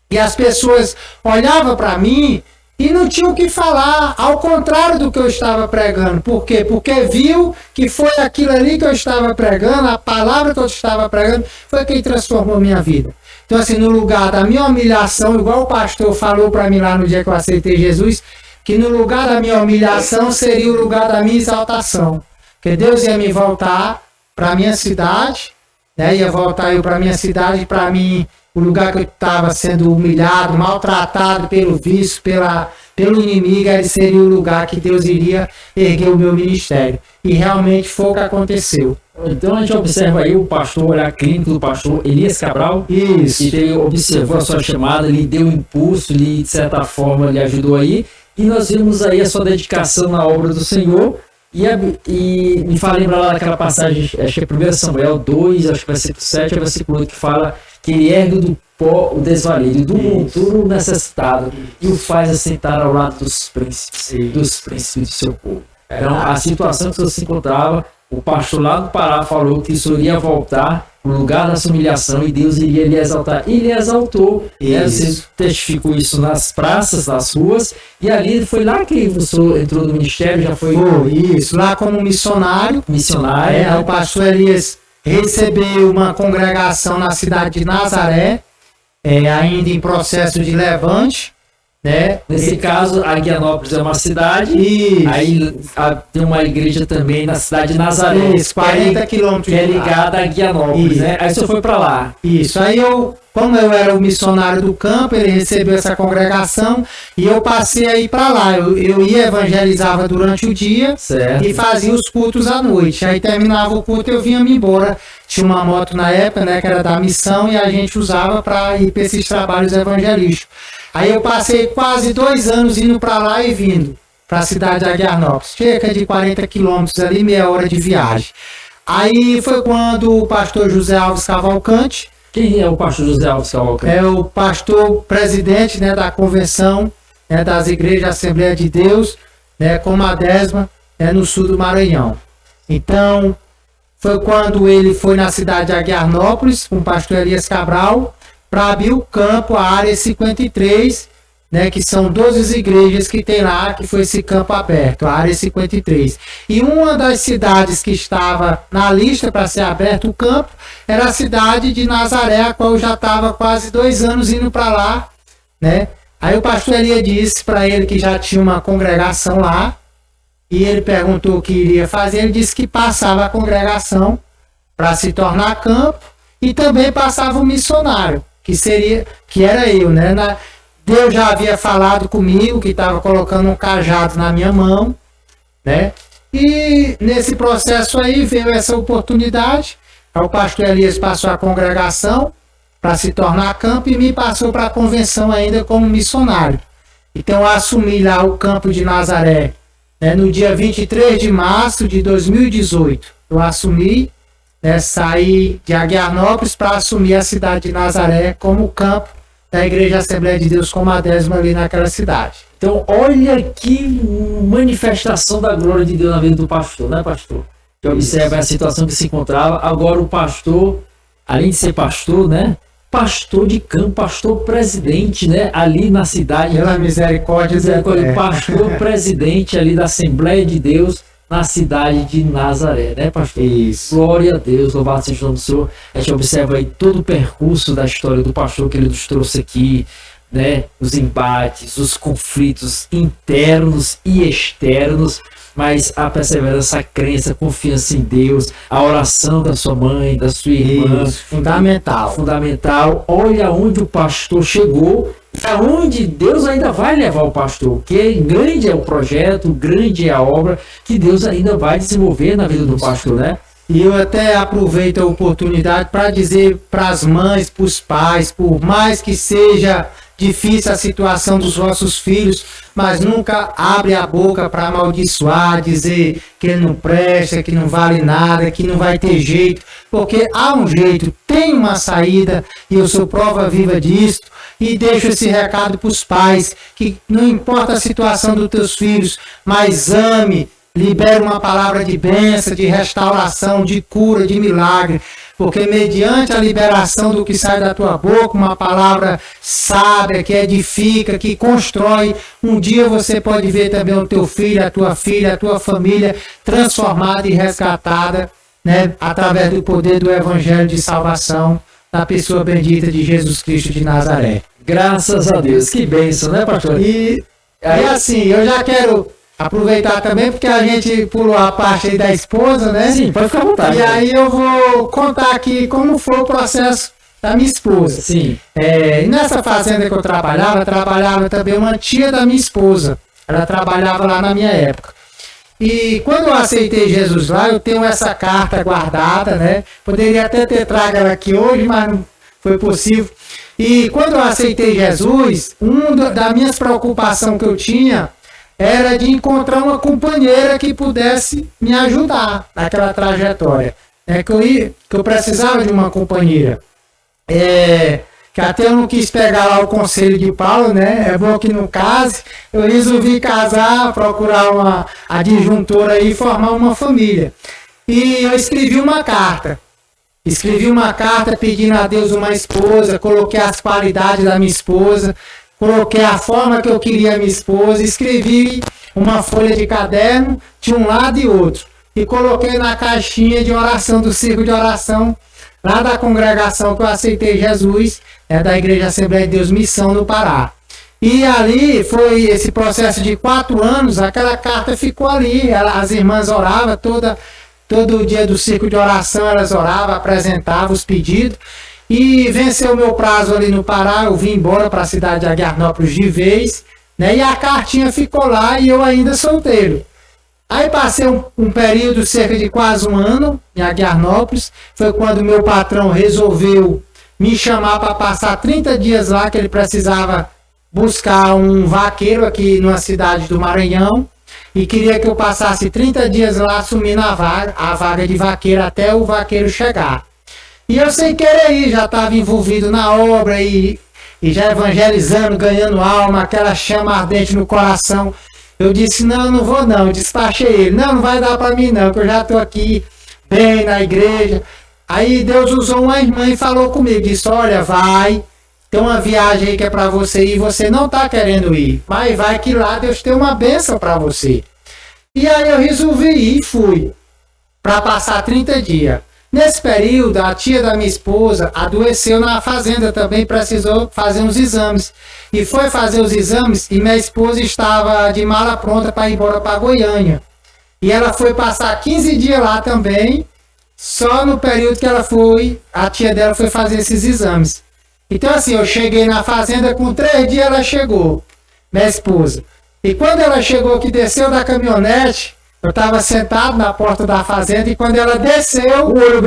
E as pessoas olhavam para mim e não tinham o que falar, ao contrário do que eu estava pregando. Por quê? Porque viu que foi aquilo ali que eu estava pregando, a palavra que eu estava pregando, foi quem transformou minha vida. Então, assim, no lugar da minha humilhação, igual o pastor falou para mim lá no dia que eu aceitei Jesus, que no lugar da minha humilhação seria o lugar da minha exaltação. Que Deus ia me voltar para a minha cidade, né? Ia voltar eu para a minha cidade, para mim, o lugar que eu estava sendo humilhado, maltratado pelo vício, pelo inimigo, ele seria o lugar que Deus iria erguer o meu ministério. E realmente foi o que aconteceu. Então a gente observa aí o pastor, olhar clínico do pastor Elias Cabral. Isso. Que ele observou a sua chamada, lhe deu um impulso, lhe, de certa forma, lhe ajudou aí. E nós vimos aí a sua dedicação na obra do Senhor. E me fala, lembra lá daquela passagem, acho que é 1 Samuel 2, acho que versículo 7, é o versículo 8, que fala que ele ergue do pó o desvalido, do monturo necessitado, e o faz assentar ao lado dos príncipes do seu povo. Então, a situação que você se encontrava, o pastor lá do Pará falou que isso iria voltar no lugar da sua humilhação e Deus iria lhe exaltar. E lhe exaltou. Né? Você testificou isso nas praças, nas ruas. E ali foi lá que você entrou no ministério, já foi... Isso, lá como missionário. Missionário. O pastor Elias recebeu uma congregação na cidade de Nazaré, ainda em processo de levante. Né? Nesse caso, Aguiarnópolis é uma cidade, aí tem uma igreja também na cidade de Nazaré, isso, 40 quilômetros, que é ligada a Aguiarnópolis, né? Aí você foi para lá. Isso, aí como eu era o missionário do campo, ele recebeu essa congregação e eu passei a ir para lá. Eu ia, evangelizava durante o dia, certo, e fazia os cultos à noite. Aí terminava o culto e eu vinha-me embora. Tinha uma moto na época, né, que era da missão, e a gente usava para ir para esses trabalhos evangelísticos. Aí eu passei quase 2 anos indo para lá e vindo para a cidade de Aguiarnópolis, cerca de 40 quilômetros ali, meia hora de viagem. Aí foi quando o pastor José Alves Cavalcante... Quem é o pastor José Alves Cavalcante? É o pastor presidente, né, da convenção, né, das igrejas Assembleia de Deus, né, como a 10ª, no sul do Maranhão. Então, foi quando ele foi na cidade de Aguiarnópolis, com o pastor Elias Cabral, para abrir o campo, a área 53, né, que são 12 igrejas que tem lá, que foi esse campo aberto, a área 53. E uma das cidades que estava na lista para ser aberto o campo era a cidade de Nazaré, a qual eu já estava quase 2 anos indo para lá, né? Aí o pastor Elias disse para ele que já tinha uma congregação lá, e ele perguntou o que iria fazer. Ele disse que passava a congregação para se tornar campo e também passava o missionário, que era eu, né? Deus já havia falado comigo que estava colocando um cajado na minha mão, né? E nesse processo aí veio essa oportunidade. O pastor Elias passou a congregação para se tornar campo e me passou para a convenção ainda como missionário. Então eu assumi lá o campo de Nazaré, né, no dia 23 de março de 2018. Eu assumi, né, saí de Aguiarnópolis para assumir a cidade de Nazaré como campo da Igreja Assembleia de Deus, como a 10ª ali naquela cidade. Então, olha que manifestação da glória de Deus na vida do pastor, né, pastor? Que observa a situação que se encontrava. Agora o pastor, além de ser pastor, né, pastor de campo, pastor presidente, né, ali na cidade. Pela misericórdia, pastor presidente ali da Assembleia de Deus, na cidade de Nazaré, né, pastor? Isso. Glória a Deus, louvado seja o nome do Senhor. A gente observa aí todo o percurso da história do pastor que ele nos trouxe aqui, né, os embates, os conflitos internos e externos, mas a perseverança, a crença, a confiança em Deus, a oração da sua mãe, da sua irmã, Isso, fundamental. fundamental. Olha onde o pastor chegou, aonde Deus ainda vai levar o pastor, porque grande é o projeto, grande é a obra que Deus ainda vai desenvolver na vida do pastor, né? E eu até aproveito a oportunidade para dizer para as mães, para os pais, por mais que seja difícil a situação dos vossos filhos, mas nunca abre a boca para amaldiçoar, dizer que ele não presta, que não vale nada, que não vai ter jeito, porque há um jeito, tem uma saída, e eu sou prova viva disso. E deixo esse recado para os pais, que não importa a situação dos teus filhos, mas ame, libere uma palavra de bênção, de restauração, de cura, de milagre, porque mediante a liberação do que sai da tua boca, uma palavra sábia, que edifica, que constrói, um dia você pode ver também o teu filho, a tua família transformada e resgatada, né, através do poder do Evangelho de salvação, da pessoa bendita de Jesus Cristo de Nazaré. Graças a Deus, que bênção, né, pastor? E assim, eu já quero aproveitar também, porque a gente pulou a parte aí da esposa, né? Sim, pode ficar à vontade. E aí eu vou contar aqui como foi o processo da minha esposa. Sim. E nessa fazenda que eu trabalhava também uma tia da minha esposa. Ela trabalhava lá na minha época. E quando eu aceitei Jesus lá, eu tenho essa carta guardada, né? Poderia até ter trago ela aqui hoje, mas não foi possível. E quando eu aceitei Jesus, uma das minhas preocupações que eu tinha era de encontrar uma companheira que pudesse me ajudar naquela trajetória. Que eu precisava de uma companheira. Que até eu não quis pegar lá o conselho de Paulo, né? É bom que não case. Eu resolvi casar, procurar uma adjuntora aí e formar uma família. E eu escrevi uma carta. Pedindo a Deus uma esposa, coloquei as qualidades da minha esposa, coloquei a forma que eu queria a minha esposa, escrevi uma folha de caderno de um lado e outro. E coloquei na caixinha de oração do círculo de oração, lá da congregação que eu aceitei Jesus, da Igreja Assembleia de Deus Missão no Pará. E ali foi esse processo de 4 anos, aquela carta ficou ali, as irmãs oravam, todo dia do círculo de oração elas oravam, apresentavam os pedidos, e venceu o meu prazo ali no Pará, eu vim embora para a cidade de Aguiarnópolis de vez, né, e a cartinha ficou lá e eu ainda solteiro. Aí passei um período, cerca de quase 1 ano, em Aguiarnópolis. Foi quando meu patrão resolveu me chamar para passar 30 dias lá, que ele precisava buscar um vaqueiro aqui numa cidade do Maranhão. E queria que eu passasse 30 dias lá assumindo a vaga de vaqueiro até o vaqueiro chegar. E eu sem querer ir, já estava envolvido na obra e já evangelizando, ganhando alma, aquela chama ardente no coração. Eu disse, não vou não, eu despachei ele, não vai dar para mim não, que eu já estou aqui bem na igreja. Aí Deus usou uma irmã e falou comigo, disse, olha, vai, tem uma viagem aí que é para você ir, você não está querendo ir, mas vai que lá Deus tem uma bênção para você. E aí eu resolvi ir e fui, para passar 30 dias. Nesse período, a tia da minha esposa adoeceu na fazenda também, precisou fazer uns exames. E foi fazer os exames e minha esposa estava de mala pronta para ir embora para Goiânia. E ela foi passar 15 dias lá também, só no período que ela foi, a tia dela foi fazer esses exames. Então assim, eu cheguei na fazenda, com 3 dias ela chegou, minha esposa. E quando ela chegou, que desceu da caminhonete, eu estava sentado na porta da fazenda e quando ela desceu, O olho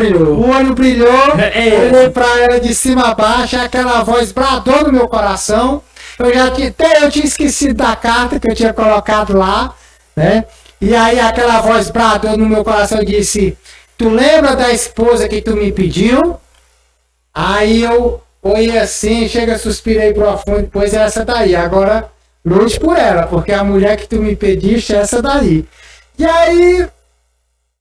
brilhou. Olhei para ela de cima a baixo, aquela voz bradou no meu coração. Eu tinha esquecido da carta que eu tinha colocado lá, né? E aí aquela voz bradou no meu coração e disse, tu lembra da esposa que tu me pediu? Aí eu olhei assim, suspirei profundo, pois é essa daí, agora lute por ela, porque a mulher que tu me pediste é essa daí. E aí,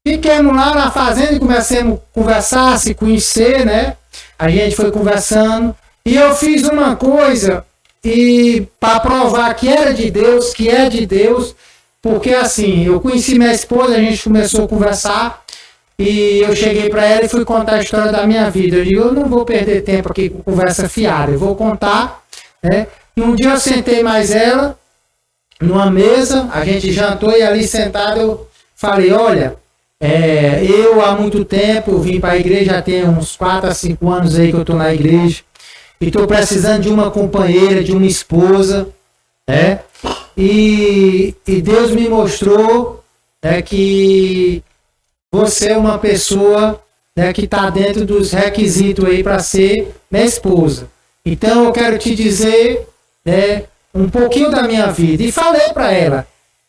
fiquemos lá na fazenda e começamos a conversar, se conhecer, né? A gente foi conversando. E eu fiz uma coisa para provar que era de Deus, que é de Deus. Porque assim, eu conheci minha esposa, a gente começou a conversar. E eu cheguei para ela e fui contar a história da minha vida. Eu digo, eu não vou perder tempo aqui com conversa fiada. Eu vou contar, né? E um dia eu sentei mais ela numa mesa, a gente jantou e ali sentado eu falei, olha, eu há muito tempo vim para a igreja, já tem uns 4 a 5 anos aí que eu estou na igreja, e estou precisando de uma companheira, de uma esposa, né? E Deus me mostrou que você é uma pessoa, né, que está dentro dos requisitos aí para ser minha esposa. Então eu quero te dizer, né, um pouquinho da minha vida. E falei para ela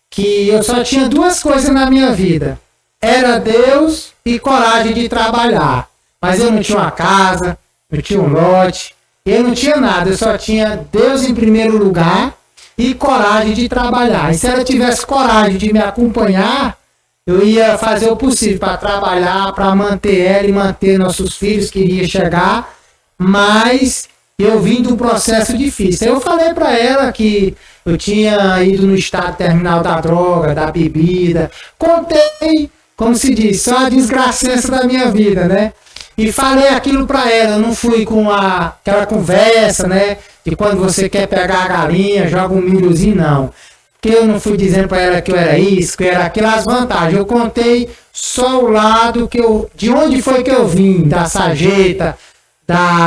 que eu só tinha 2 coisas na minha vida. Era Deus e coragem de trabalhar. Mas eu não tinha uma casa, não tinha um lote, eu não tinha nada. Eu só tinha Deus em primeiro lugar e coragem de trabalhar. E se ela tivesse coragem de me acompanhar, eu ia fazer o possível para trabalhar, para manter ela e manter nossos filhos que iria chegar. Mas eu vim de um processo difícil. Eu falei para ela que eu tinha ido no estado terminal da droga, da bebida. Contei, como se diz, só a desgraceça da minha vida, né? E falei aquilo para ela. Eu não fui com aquela conversa, né? De quando você quer pegar a galinha, joga um milhozinho, não. Porque eu não fui dizendo para ela que eu era isso, que eu era aquilo, as vantagens. Eu contei só o lado de onde foi que eu vim, da sarjeta,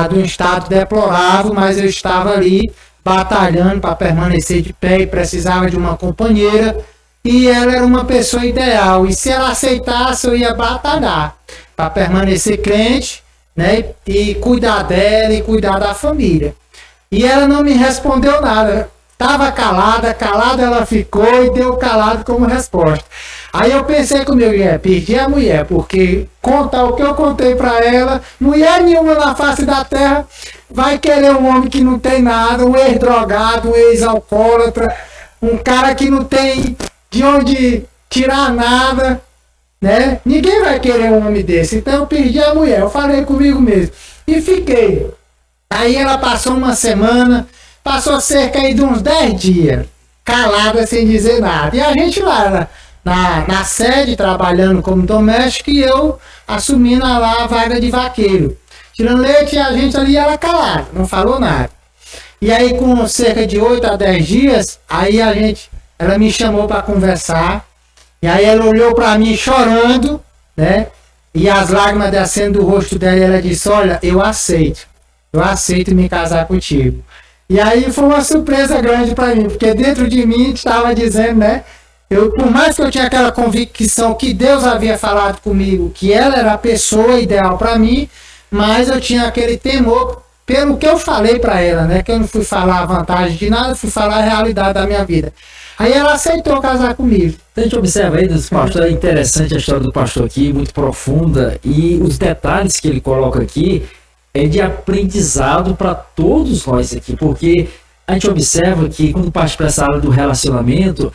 de um estado deplorável, mas eu estava ali batalhando para permanecer de pé e precisava de uma companheira, e ela era uma pessoa ideal, e se ela aceitasse eu ia batalhar para permanecer crente, né, e cuidar dela e cuidar da família. E ela não me respondeu nada, estava calada ela ficou e deu calado como resposta. Aí eu pensei comigo, perdi a mulher, porque contar o que eu contei para ela, mulher nenhuma na face da terra vai querer um homem que não tem nada, um ex-drogado, um ex-alcoólatra, um cara que não tem de onde tirar nada, né? Ninguém vai querer um homem desse. Então eu perdi a mulher, eu falei comigo mesmo. E fiquei. Aí ela passou uma semana, passou cerca aí de uns 10 dias, calada sem dizer nada. E a gente lá na sede, trabalhando como doméstico, e eu assumindo lá a vaga de vaqueiro. Tirando leite, a gente ali era calado, não falou nada. E aí com cerca de 8 a 10 dias, aí ela me chamou para conversar, e aí ela olhou para mim chorando, né? E as lágrimas descendo do rosto dela, e ela disse, olha, eu aceito me casar contigo. E aí foi uma surpresa grande para mim, porque dentro de mim estava dizendo, né? Por mais que eu tinha aquela convicção que Deus havia falado comigo, que ela era a pessoa ideal para mim, mas eu tinha aquele temor pelo que eu falei para ela, né? Que eu não fui falar a vantagem de nada, fui falar a realidade da minha vida. Aí ela aceitou casar comigo. Então a gente observa aí, pastor, é interessante a história do pastor aqui, muito profunda, e os detalhes que ele coloca aqui é de aprendizado para todos nós aqui, porque a gente observa que quando parte para essa área do relacionamento,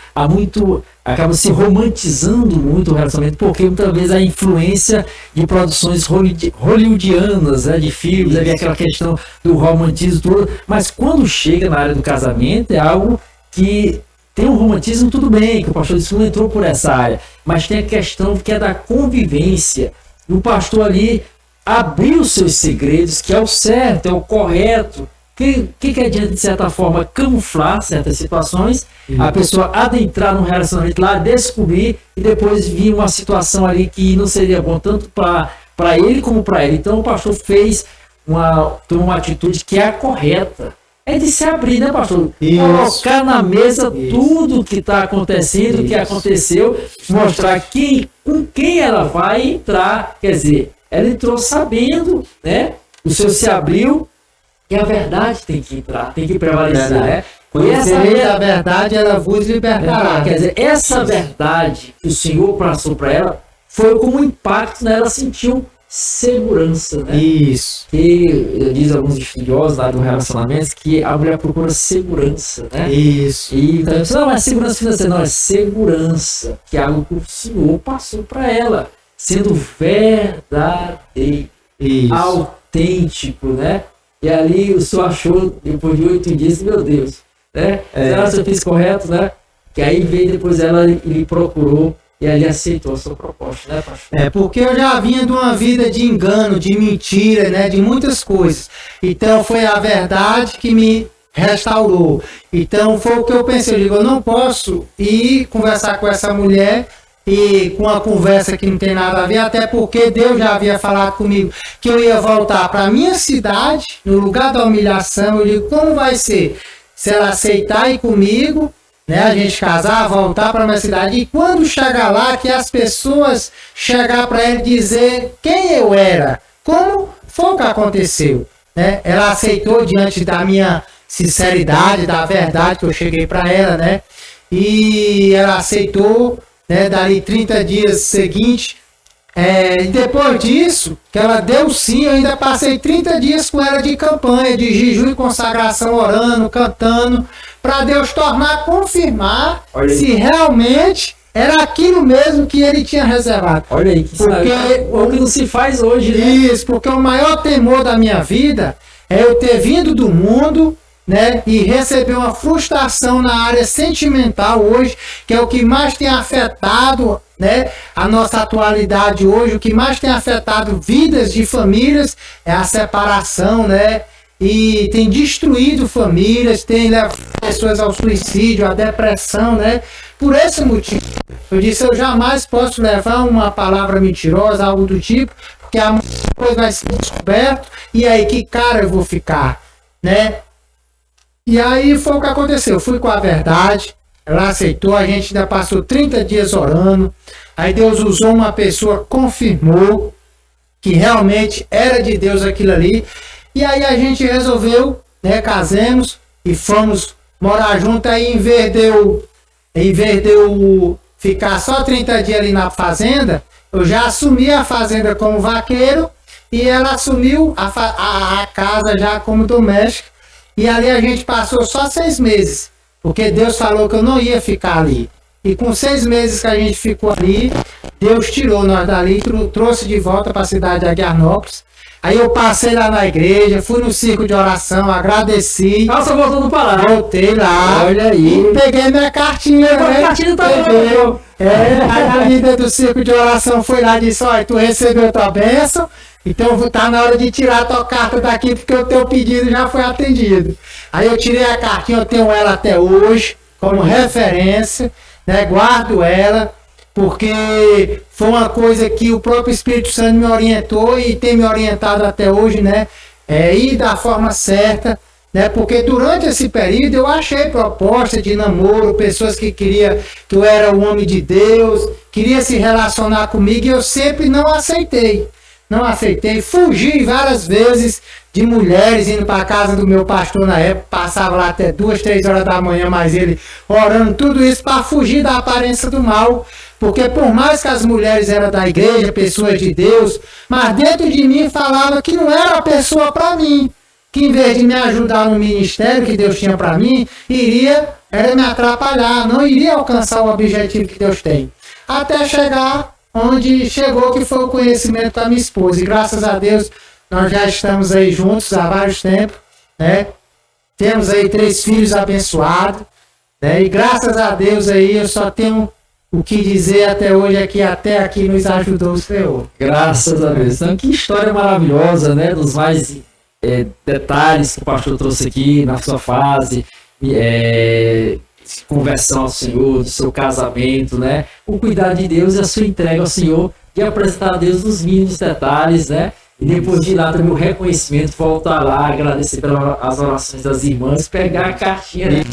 acaba se romantizando muito o relacionamento, porque muitas vezes a influência de produções hollywoodianas, né, de filmes, aquela questão do romantismo todo, mas quando chega na área do casamento é algo que tem um romantismo, tudo bem, que o pastor disse, não entrou por essa área, mas tem a questão que é da convivência, e o pastor ali abriu os seus segredos, que é o certo, é o correto. Que adianta, de certa forma, camuflar certas situações, a pessoa adentrar num relacionamento lá, descobrir e depois vir uma situação ali que não seria bom tanto para ele como para ela. Então o pastor tomou uma atitude que é a correta. É de se abrir, né, pastor? Colocar na mesa tudo o que está acontecendo, o que aconteceu, mostrar com quem ela vai entrar. Quer dizer, ela entrou sabendo, né? O seu se abriu. E a verdade tem que entrar, tem que prevalecer, né? Conhecereis a verdade, ela vos libertará. Quer dizer, essa verdade que o Senhor passou para ela foi como um impacto, né? Ela sentiu segurança, né? Isso. E diz alguns estudiosos lá do relacionamento que a mulher procura segurança, né? Isso. E então, não é segurança financeira, não, é segurança, que é algo que o Senhor passou para ela, sendo verdadeiro, autêntico, né? E ali o senhor achou, depois de 8 dias, meu Deus, né? Será que eu fiz correto, né? Que aí veio depois ela lhe procurou e ali aceitou a sua proposta, né, pastor? Porque eu já vinha de uma vida de engano, de mentira, né? De muitas coisas. Então foi a verdade que me restaurou. Então foi o que eu pensei, eu digo, eu não posso ir conversar com essa mulher e com uma conversa que não tem nada a ver, até porque Deus já havia falado comigo que eu ia voltar para a minha cidade, no lugar da humilhação. Eu digo, como vai ser? Se ela aceitar ir comigo, né, a gente casar, voltar para a minha cidade, e quando chegar lá, que as pessoas chegar para ela e dizer quem eu era, como foi o que aconteceu, né? Ela aceitou diante da minha sinceridade, da verdade que eu cheguei para ela, né? E ela aceitou, né? Dali 30 dias seguintes, e depois disso, que ela deu sim, eu ainda passei 30 dias com ela de campanha, de jejum e consagração, orando, cantando, para Deus confirmar se realmente era aquilo mesmo que ele tinha reservado. Olha aí, que o que não se faz hoje, né? Isso, porque o maior temor da minha vida é eu ter vindo do mundo, né, e receber uma frustração na área sentimental hoje, que é o que mais tem afetado, né, a nossa atualidade hoje. O que mais tem afetado vidas de famílias é a separação, né? E tem destruído famílias, tem levado pessoas ao suicídio, à depressão, né? Por esse motivo, eu disse, eu jamais posso levar uma palavra mentirosa, algo do tipo, porque a coisa vai ser descoberto, e aí que cara eu vou ficar, né? E aí foi o que aconteceu, eu fui com a verdade, ela aceitou, a gente ainda passou 30 dias orando, aí Deus usou uma pessoa, confirmou que realmente era de Deus aquilo ali. E aí a gente resolveu, né, casemos e fomos morar junto. Aí em vez de eu ficar só 30 dias ali na fazenda, eu já assumi a fazenda como vaqueiro e ela assumiu a casa já como doméstica. E ali a gente passou só 6 meses, porque Deus falou que eu não ia ficar ali. E com 6 meses que a gente ficou ali, Deus tirou nós dali, trouxe de volta para a cidade de Aguiarnópolis. Aí eu passei lá na igreja, fui no circo de oração, agradeci. Nossa, voltou no Pará. Voltei lá. Olha aí. E peguei minha cartinha, né? A cartinha tá aí a líder do circo de oração foi lá e disse, olha, tu recebeu tua bênção, então tá na hora de tirar a tua carta daqui, porque o teu pedido já foi atendido. Aí eu tirei a cartinha, eu tenho ela até hoje, como referência, né? Guardo ela, porque foi uma coisa que o próprio Espírito Santo me orientou e tem me orientado até hoje, né? Ir da forma certa, né? Porque durante esse período eu achei proposta de namoro, pessoas que queriam que eu era o homem de Deus, queria se relacionar comigo, e eu sempre não aceitei. Não aceitei, fugi várias vezes de mulheres indo para a casa do meu pastor na época, passava lá até 2, 3 horas da manhã, mas ele orando, tudo isso para fugir da aparência do mal, porque por mais que as mulheres eram da igreja, pessoas de Deus, mas dentro de mim falava que não era a pessoa para mim, que em vez de me ajudar no ministério que Deus tinha para mim, era me atrapalhar, não iria alcançar o objetivo que Deus tem. Até chegar onde chegou, que foi o conhecimento da minha esposa. E graças a Deus, nós já estamos aí juntos há vários tempos, né? Temos aí 3 filhos abençoados, né? E graças a Deus aí, eu só tenho o que dizer até hoje, é que até aqui nos ajudou o Senhor. Graças a Deus. Então, que história maravilhosa, né? Dos mais detalhes que o pastor trouxe aqui na sua fase, conversão ao Senhor, do seu casamento, né? O cuidar de Deus e a sua entrega ao Senhor, de apresentar a Deus nos mínimos detalhes, né? E depois de lá também o reconhecimento, voltar lá, agradecer pelas orações das irmãs, pegar a cartinha, né?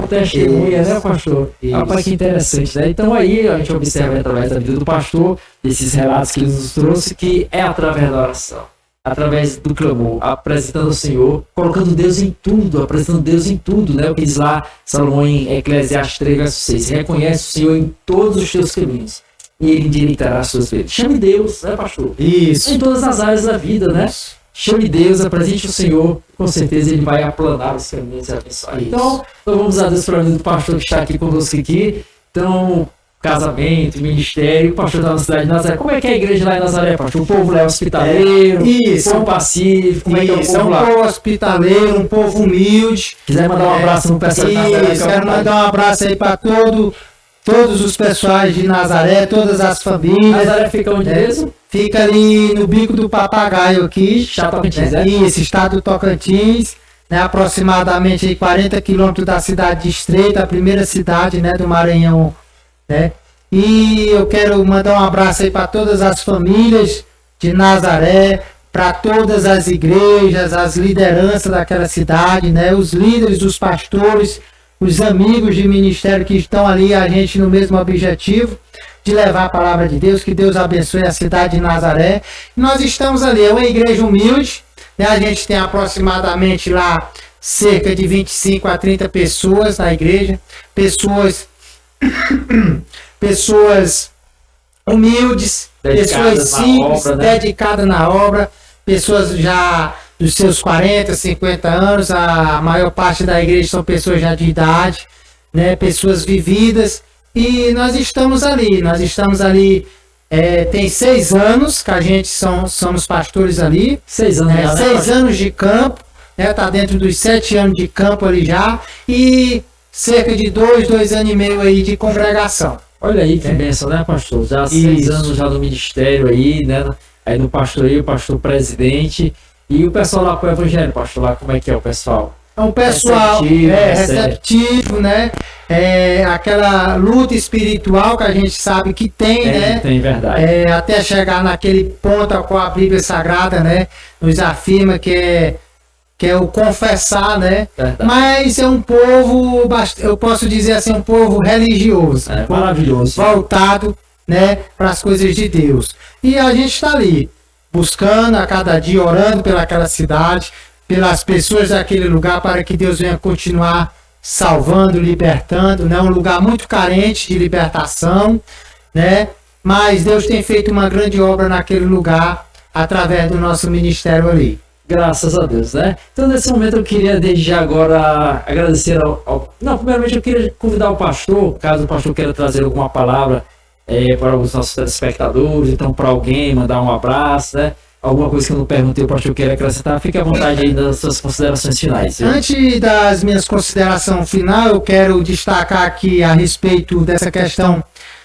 Testemunha, né, pastor? Rapaz, que interessante, né? Então aí a gente observa através da vida do pastor, desses relatos que ele nos trouxe, que é através da oração, através do clamor, apresentando ao Senhor, colocando Deus em tudo, apresentando Deus em tudo, né? O que diz lá Salomão em Eclesiastes 3, verso 6, reconhece o Senhor em todos os teus caminhos e Ele endireitará as suas veredas. Chame Deus, né, pastor? Isso. Em todas as áreas da vida, né? Isso. Chame Deus, apresente o Senhor, com certeza Ele vai aplanar os caminhos e abençoar. Então vamos a Deus para a vida do pastor que está aqui conosco aqui. Então, casamento, ministério, o pastor está na cidade de Nazaré. Como é que é a igreja lá em Nazaré, pastor? O povo lá é hospitaleiro, isso, povo pacífico, como é que é o isso, povo lá? Um povo hospitaleiro, um povo humilde. Quiser mandar um abraço no pessoal de Nazaré? Isso, quero mandar um abraço aí para todos os pessoais de Nazaré, todas as famílias. Nazaré fica onde mesmo? Fica ali no Bico do Papagaio aqui. Estado do Tocantins, Isso, estado do Tocantins. né, aproximadamente aí 40 quilômetros da cidade de Estreito, a primeira cidade, né, do Maranhão, né? E eu quero mandar um abraço aí para todas as famílias de Nazaré, para todas as igrejas, as lideranças daquela cidade, né, os líderes, os pastores, os amigos de ministério que estão ali, a gente no mesmo objetivo de levar a palavra de Deus. Que Deus abençoe a cidade de Nazaré. Nós estamos ali, é uma igreja humilde, né? A gente tem aproximadamente lá cerca de 25 a 30 pessoas na igreja, pessoas humildes, Dedicadas pessoas simples, na obra, né? dedicadas na obra, pessoas já dos seus 40, 50 anos, a maior parte da igreja são pessoas já de idade, né? Pessoas vividas, e nós estamos ali, tem 6 anos que a gente somos pastores ali, 6 anos, já, né, 6 pastor? anos de campo, né? Tá dentro dos 7 anos de campo ali já, e cerca de 2 anos e meio aí de congregação. Olha aí que bênção, né, pastor? Já 6 Isso. anos já no ministério aí, né? Aí no pastoreio, pastor presidente. E o pessoal lá pro evangelho, pastor, lá como é que é o pessoal? É um pessoal receptivo, né? Aquela luta espiritual que a gente sabe que tem, né? Tem verdade. Até chegar naquele ponto ao qual a Bíblia Sagrada, né, nos afirma que é o confessar, né? Verdade. Mas é um povo, eu posso dizer assim, um povo religioso, É maravilhoso. voltado, né, para as coisas de Deus. E a gente está ali, buscando a cada dia, orando pelaquela cidade, pelas pessoas daquele lugar, para que Deus venha continuar salvando, libertando, né? Um lugar muito carente de libertação, né? Mas Deus tem feito uma grande obra naquele lugar, através do nosso ministério ali. Graças a Deus, né? Então, nesse momento, eu queria desde agora agradecer Não, primeiramente, eu queria convidar o pastor, caso o pastor queira trazer alguma palavra para os nossos telespectadores, então, para alguém, mandar um abraço, né? Alguma coisa que eu não perguntei, o pastor queira acrescentar, fique à vontade aí das suas considerações finais. Viu? Antes das minhas considerações finais, eu quero destacar aqui a respeito dessa questão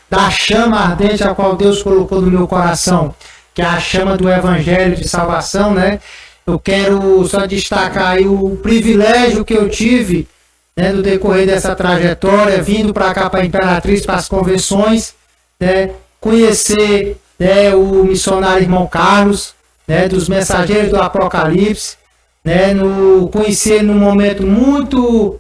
da chama ardente a qual Deus colocou no meu coração, que é a chama do Evangelho de Salvação, né? Eu quero só destacar aí o privilégio que eu tive, né, no decorrer dessa trajetória, vindo para cá, para a Imperatriz, para as convenções, né, conhecer, né, o missionário irmão Carlos, né, dos mensageiros do Apocalipse, né, conhecer num momento muito,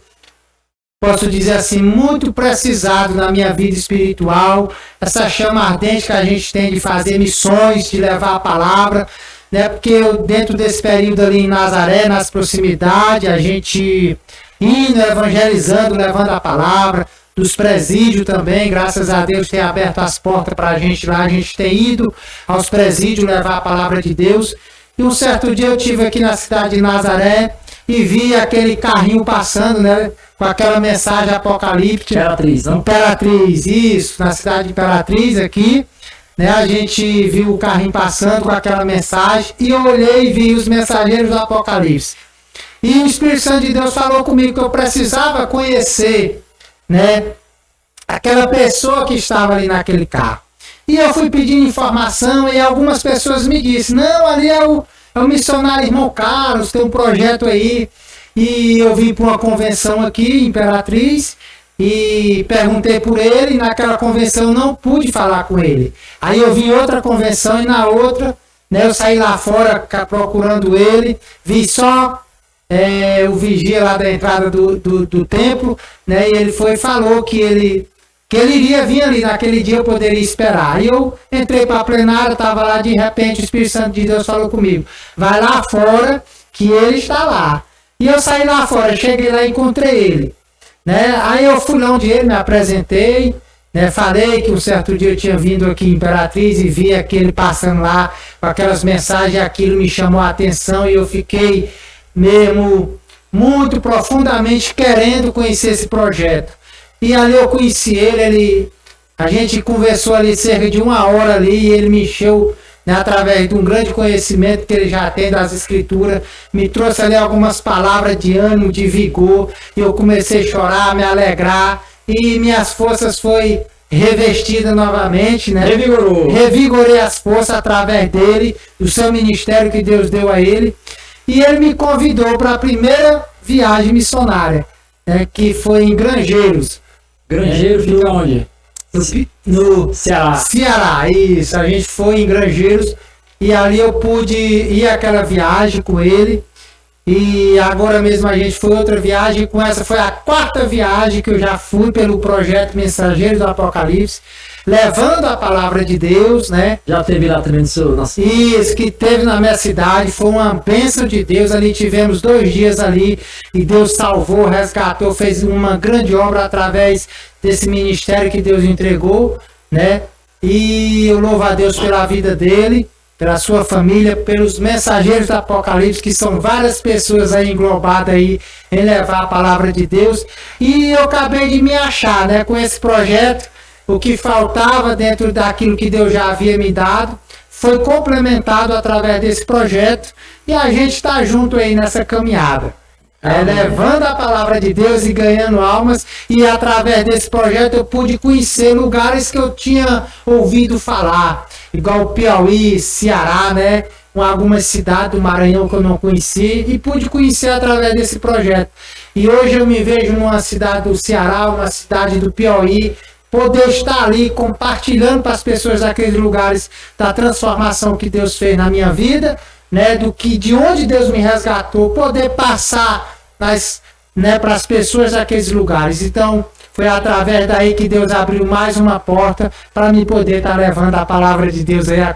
posso dizer assim, muito precisado na minha vida espiritual, essa chama ardente que a gente tem de fazer missões, de levar a palavra, né, porque eu, dentro desse período ali em Nazaré, nas proximidades, a gente indo, evangelizando, levando a palavra, dos presídios também, graças a Deus tem aberto as portas para a gente lá, a gente tem ido aos presídios levar a palavra de Deus. E um certo dia eu estive aqui na cidade de Nazaré e vi aquele carrinho passando, né, com aquela mensagem apocalíptica. Imperatriz, não? Imperatriz, isso, na cidade de Imperatriz aqui, né, a gente viu o carrinho passando com aquela mensagem e eu olhei e vi os mensageiros do Apocalipse. E o Espírito Santo de Deus falou comigo que eu precisava conhecer, né, aquela pessoa que estava ali naquele carro. E eu fui pedindo informação e algumas pessoas me disseram, não, ali é o missionário irmão Carlos, tem um projeto aí. E eu vim para uma convenção aqui em Imperatriz e perguntei por ele, e naquela convenção eu não pude falar com ele. Aí eu vim em outra convenção e na outra, né, eu saí lá fora procurando ele, vi só o vigia lá da entrada do templo, né, e ele falou que ele iria vir ali, naquele dia eu poderia esperar. Aí eu entrei para a plenária, estava lá, de repente o Espírito Santo de Deus falou comigo, vai lá fora que ele está lá. E eu saí lá fora, cheguei lá e encontrei ele, né? Aí eu fui lá onde ele, me apresentei, né? Falei que um certo dia eu tinha vindo aqui em Imperatriz e vi aquele passando lá com aquelas mensagens, e aquilo me chamou a atenção e eu fiquei mesmo muito profundamente querendo conhecer esse projeto. E ali eu conheci ele, a gente conversou ali cerca de 1 hora ali, e ele me encheu, né, através de um grande conhecimento que ele já tem das escrituras, me trouxe ali algumas palavras de ânimo, de vigor, e eu comecei a chorar, me alegrar, e minhas forças foi revestida novamente, né? Revigorei as forças através dele, do seu ministério que Deus deu a ele. E ele me convidou para a primeira viagem missionária, né, que foi em Granjeiros. Grangeiro fica onde? No Ceará. Ceará, isso. A gente foi em Granjeiros e ali eu pude ir àquela viagem com ele. E agora mesmo a gente foi outra viagem, com essa foi a 4ª viagem que eu já fui pelo projeto Mensageiros do Apocalipse, levando a palavra de Deus, né? Já teve lá também no seu... Isso, que teve na minha cidade, foi uma bênção de Deus, ali tivemos 2 dias ali, e Deus salvou, resgatou, fez uma grande obra através desse ministério que Deus entregou, né? E eu louvo a Deus pela vida dele, pela sua família, pelos mensageiros do Apocalipse, que são várias pessoas aí englobadas aí em levar a palavra de Deus. E eu acabei de me achar, né, com esse projeto. O que faltava dentro daquilo que Deus já havia me dado foi complementado através desse projeto, e a gente está junto aí nessa caminhada. Levando a palavra de Deus e ganhando almas, e através desse projeto eu pude conhecer lugares que eu tinha ouvido falar, igual o Piauí, Ceará, né? Algumas cidades do Maranhão que eu não conhecia, e pude conhecer através desse projeto. E hoje eu me vejo numa cidade do Ceará, uma cidade do Piauí, poder estar ali compartilhando para as pessoas daqueles lugares da transformação que Deus fez na minha vida, né, de onde Deus me resgatou, poder passar para as pessoas daqueles lugares. Então, foi através daí que Deus abriu mais uma porta para me poder estar levando a palavra de Deus aí,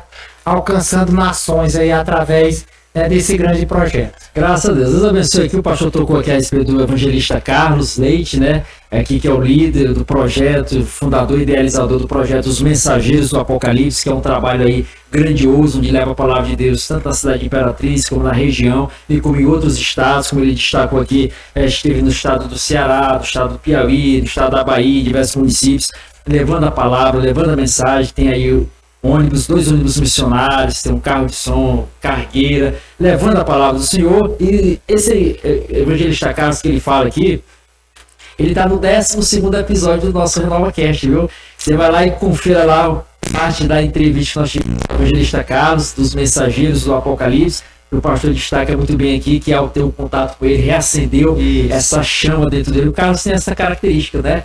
alcançando nações aí através, né, desse grande projeto. Graças a Deus. Deus abençoe aqui. O pastor tocou aqui a respeito do evangelista Carlos Leite, né? Aqui que é o líder do projeto, fundador e idealizador do projeto Os Mensageiros do Apocalipse, que é um trabalho aí grandioso, onde leva a palavra de Deus tanto na cidade de Imperatriz, como na região, e como em outros estados, como ele destacou aqui, esteve no estado do Ceará, do estado do Piauí, do estado da Bahia, diversos municípios, levando a palavra, levando a mensagem. Tem aí ônibus, 2 ônibus missionários, tem um carro de som, cargueira, levando a palavra do Senhor. E esse evangelista Carlos que ele fala aqui, ele está no 12º episódio do nosso RenovaCast, viu? Você vai lá e confira lá parte da entrevista que nós tivemos com o evangelista Carlos, dos Mensageiros do Apocalipse. O pastor destaca muito bem aqui que ao ter um contato com ele, reacendeu essa chama dentro dele. O Carlos tem essa característica, né?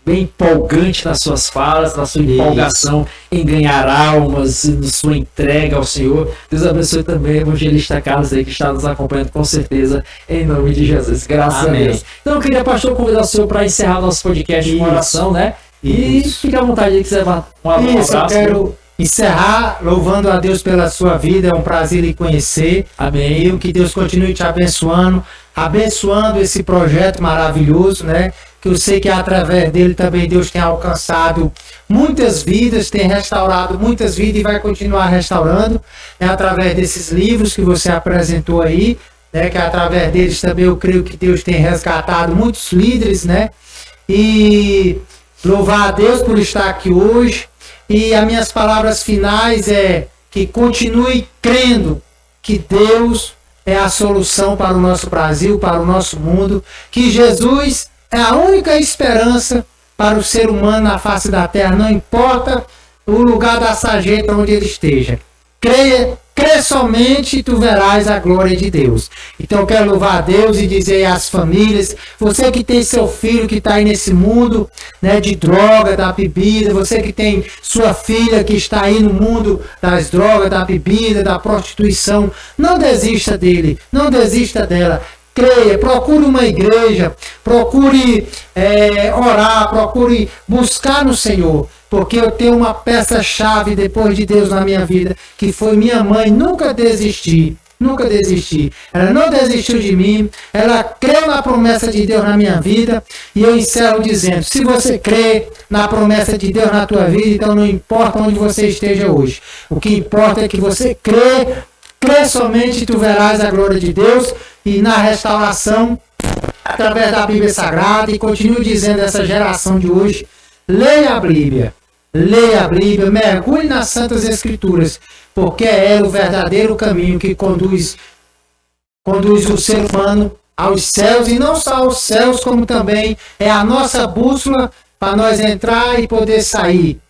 Bem empolgante nas suas falas, na sua empolgação em ganhar almas, na sua entrega ao Senhor. Deus abençoe também o evangelista Carlos aí, que está nos acompanhando com certeza, em nome de Jesus. Graças a Deus. Então eu queria, pastor, convidar o senhor para encerrar nosso podcast com oração, né? E fique à vontade aí, quiser um abraço. Eu quero encerrar louvando a Deus pela sua vida, é um prazer lhe conhecer. Amém. E que Deus continue te abençoando esse projeto maravilhoso, né? Que eu sei que através dele também Deus tem alcançado muitas vidas, tem restaurado muitas vidas e vai continuar restaurando, né? Através desses livros que você apresentou aí, né? Que através deles também eu creio que Deus tem resgatado muitos líderes, né? E louvar a Deus por estar aqui hoje. E as minhas palavras finais é que continue crendo que Deus é a solução para o nosso Brasil, para o nosso mundo, que Jesus é a única esperança para o ser humano na face da terra, não importa o lugar da sarjeta onde ele esteja. Crê somente e tu verás a glória de Deus. Então eu quero louvar a Deus e dizer às famílias, você que tem seu filho que está aí nesse mundo, né, de droga, da bebida, você que tem sua filha que está aí no mundo das drogas, da bebida, da prostituição, não desista dele, não desista dela. Creia, procure uma igreja, procure orar, procure buscar no Senhor, porque eu tenho uma peça-chave depois de Deus na minha vida, que foi minha mãe. Nunca desisti, ela não desistiu de mim, ela creu na promessa de Deus na minha vida, e eu encerro dizendo, se você crê na promessa de Deus na tua vida, então não importa onde você esteja hoje, o que importa é que você crê somente e tu verás a glória de Deus, e na restauração, através da Bíblia Sagrada, e continuo dizendo a essa geração de hoje, leia a Bíblia, mergulhe nas Santas Escrituras, porque é ela o verdadeiro caminho que conduz o ser humano aos céus, e não só aos céus, como também é a nossa bússola para nós entrar e poder sair,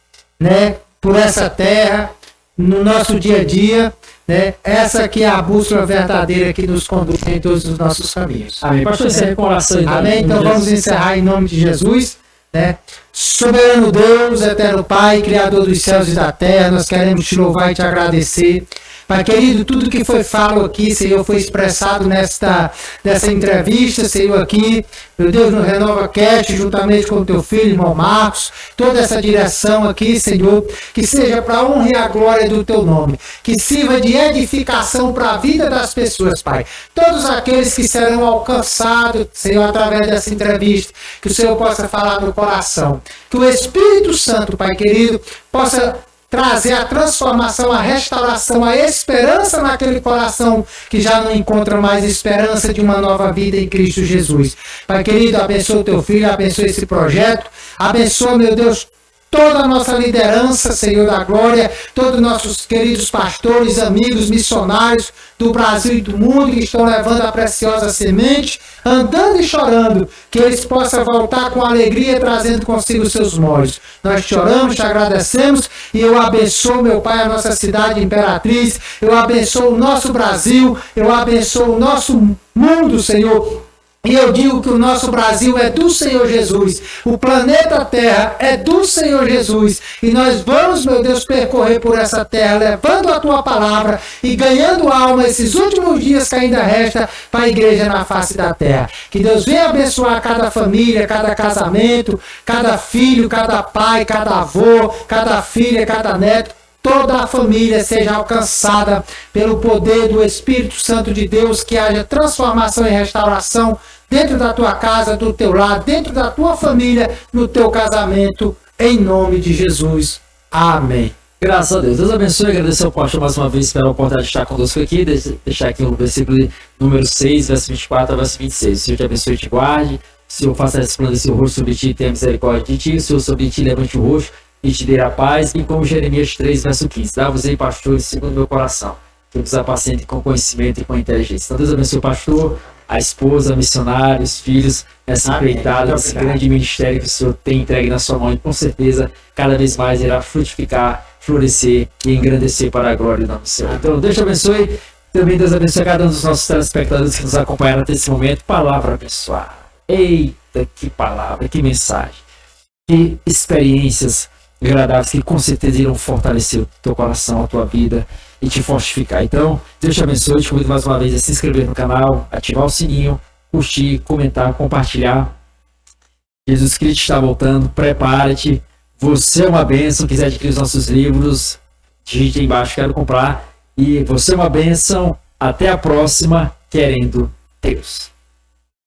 né, por essa terra, no nosso dia a dia, né? Essa aqui é a bússola verdadeira que nos conduz em todos os nossos caminhos. Amém. Pastor, encerre com oração. Amém. Então vamos encerrar em nome de Jesus, né? Soberano Deus, eterno Pai, Criador dos céus e da terra, nós queremos te louvar e te agradecer. Pai querido, tudo que foi falado aqui, Senhor, foi expressado nessa entrevista, Senhor, aqui, meu Deus, no Renova Cast, juntamente com o teu filho, irmão Marcos, toda essa direção aqui, Senhor, que seja para a honra e a glória do teu nome, que sirva de edificação para a vida das pessoas, Pai. Todos aqueles que serão alcançados, Senhor, através dessa entrevista, que o Senhor possa falar no coração, que o Espírito Santo, Pai querido, possa trazer a transformação, a restauração, a esperança naquele coração que já não encontra mais esperança de uma nova vida em Cristo Jesus. Pai querido, abençoa o teu filho, abençoa esse projeto, abençoa, meu Deus, toda a nossa liderança, Senhor da glória, todos os nossos queridos pastores, amigos, missionários do Brasil e do mundo que estão levando a preciosa semente, andando e chorando, que eles possam voltar com alegria, trazendo consigo os seus molhos. Nós te oramos, te agradecemos e eu abençoo, meu Pai, a nossa cidade Imperatriz, eu abençoo o nosso Brasil, eu abençoo o nosso mundo, Senhor. E eu digo que o nosso Brasil é do Senhor Jesus, o planeta Terra é do Senhor Jesus, e nós vamos, meu Deus, percorrer por essa terra, levando a tua palavra e ganhando alma esses últimos dias que ainda resta para a igreja na face da terra. Que Deus venha abençoar cada família, cada casamento, cada filho, cada pai, cada avô, cada filha, cada neto. Toda a família seja alcançada pelo poder do Espírito Santo de Deus, que haja transformação e restauração dentro da tua casa, do teu lar, dentro da tua família, no teu casamento, em nome de Jesus. Amém. Graças a Deus. Deus abençoe. Agradecer ao pastor mais uma vez pela oportunidade de estar conosco aqui. Deixar aqui o versículo número 6, verso 24 a verso 26. O Senhor te abençoe e te guarde. O Senhor faça resplandecer o rosto sobre ti e tenha misericórdia de ti. O Senhor sobre ti levante o rosto e te dê a paz, e como Jeremias 3, verso 15, dá-vos aí, pastores, segundo meu coração, que vos apacente com conhecimento e com inteligência. Então Deus abençoe o pastor, a esposa, missionários, filhos, essa empreitada, esse grande ministério que o Senhor tem entregue na sua mão, e com certeza, cada vez mais irá frutificar, florescer e engrandecer para a glória do nome do Senhor. Então Deus te abençoe, também Deus abençoe a cada um dos nossos telespectadores que nos acompanharam até esse momento. Palavra abençoada. Eita, que palavra, que mensagem, que experiências agradáveis que com certeza irão fortalecer o teu coração, a tua vida e te fortificar. Então, Deus te abençoe, te convido mais uma vez a se inscrever no canal, ativar o sininho, curtir, comentar, compartilhar. Jesus Cristo está voltando, prepara-te, você é uma bênção. Quiser adquirir os nossos livros, digite aí embaixo, quero comprar. E você é uma bênção, até a próxima, querendo Deus.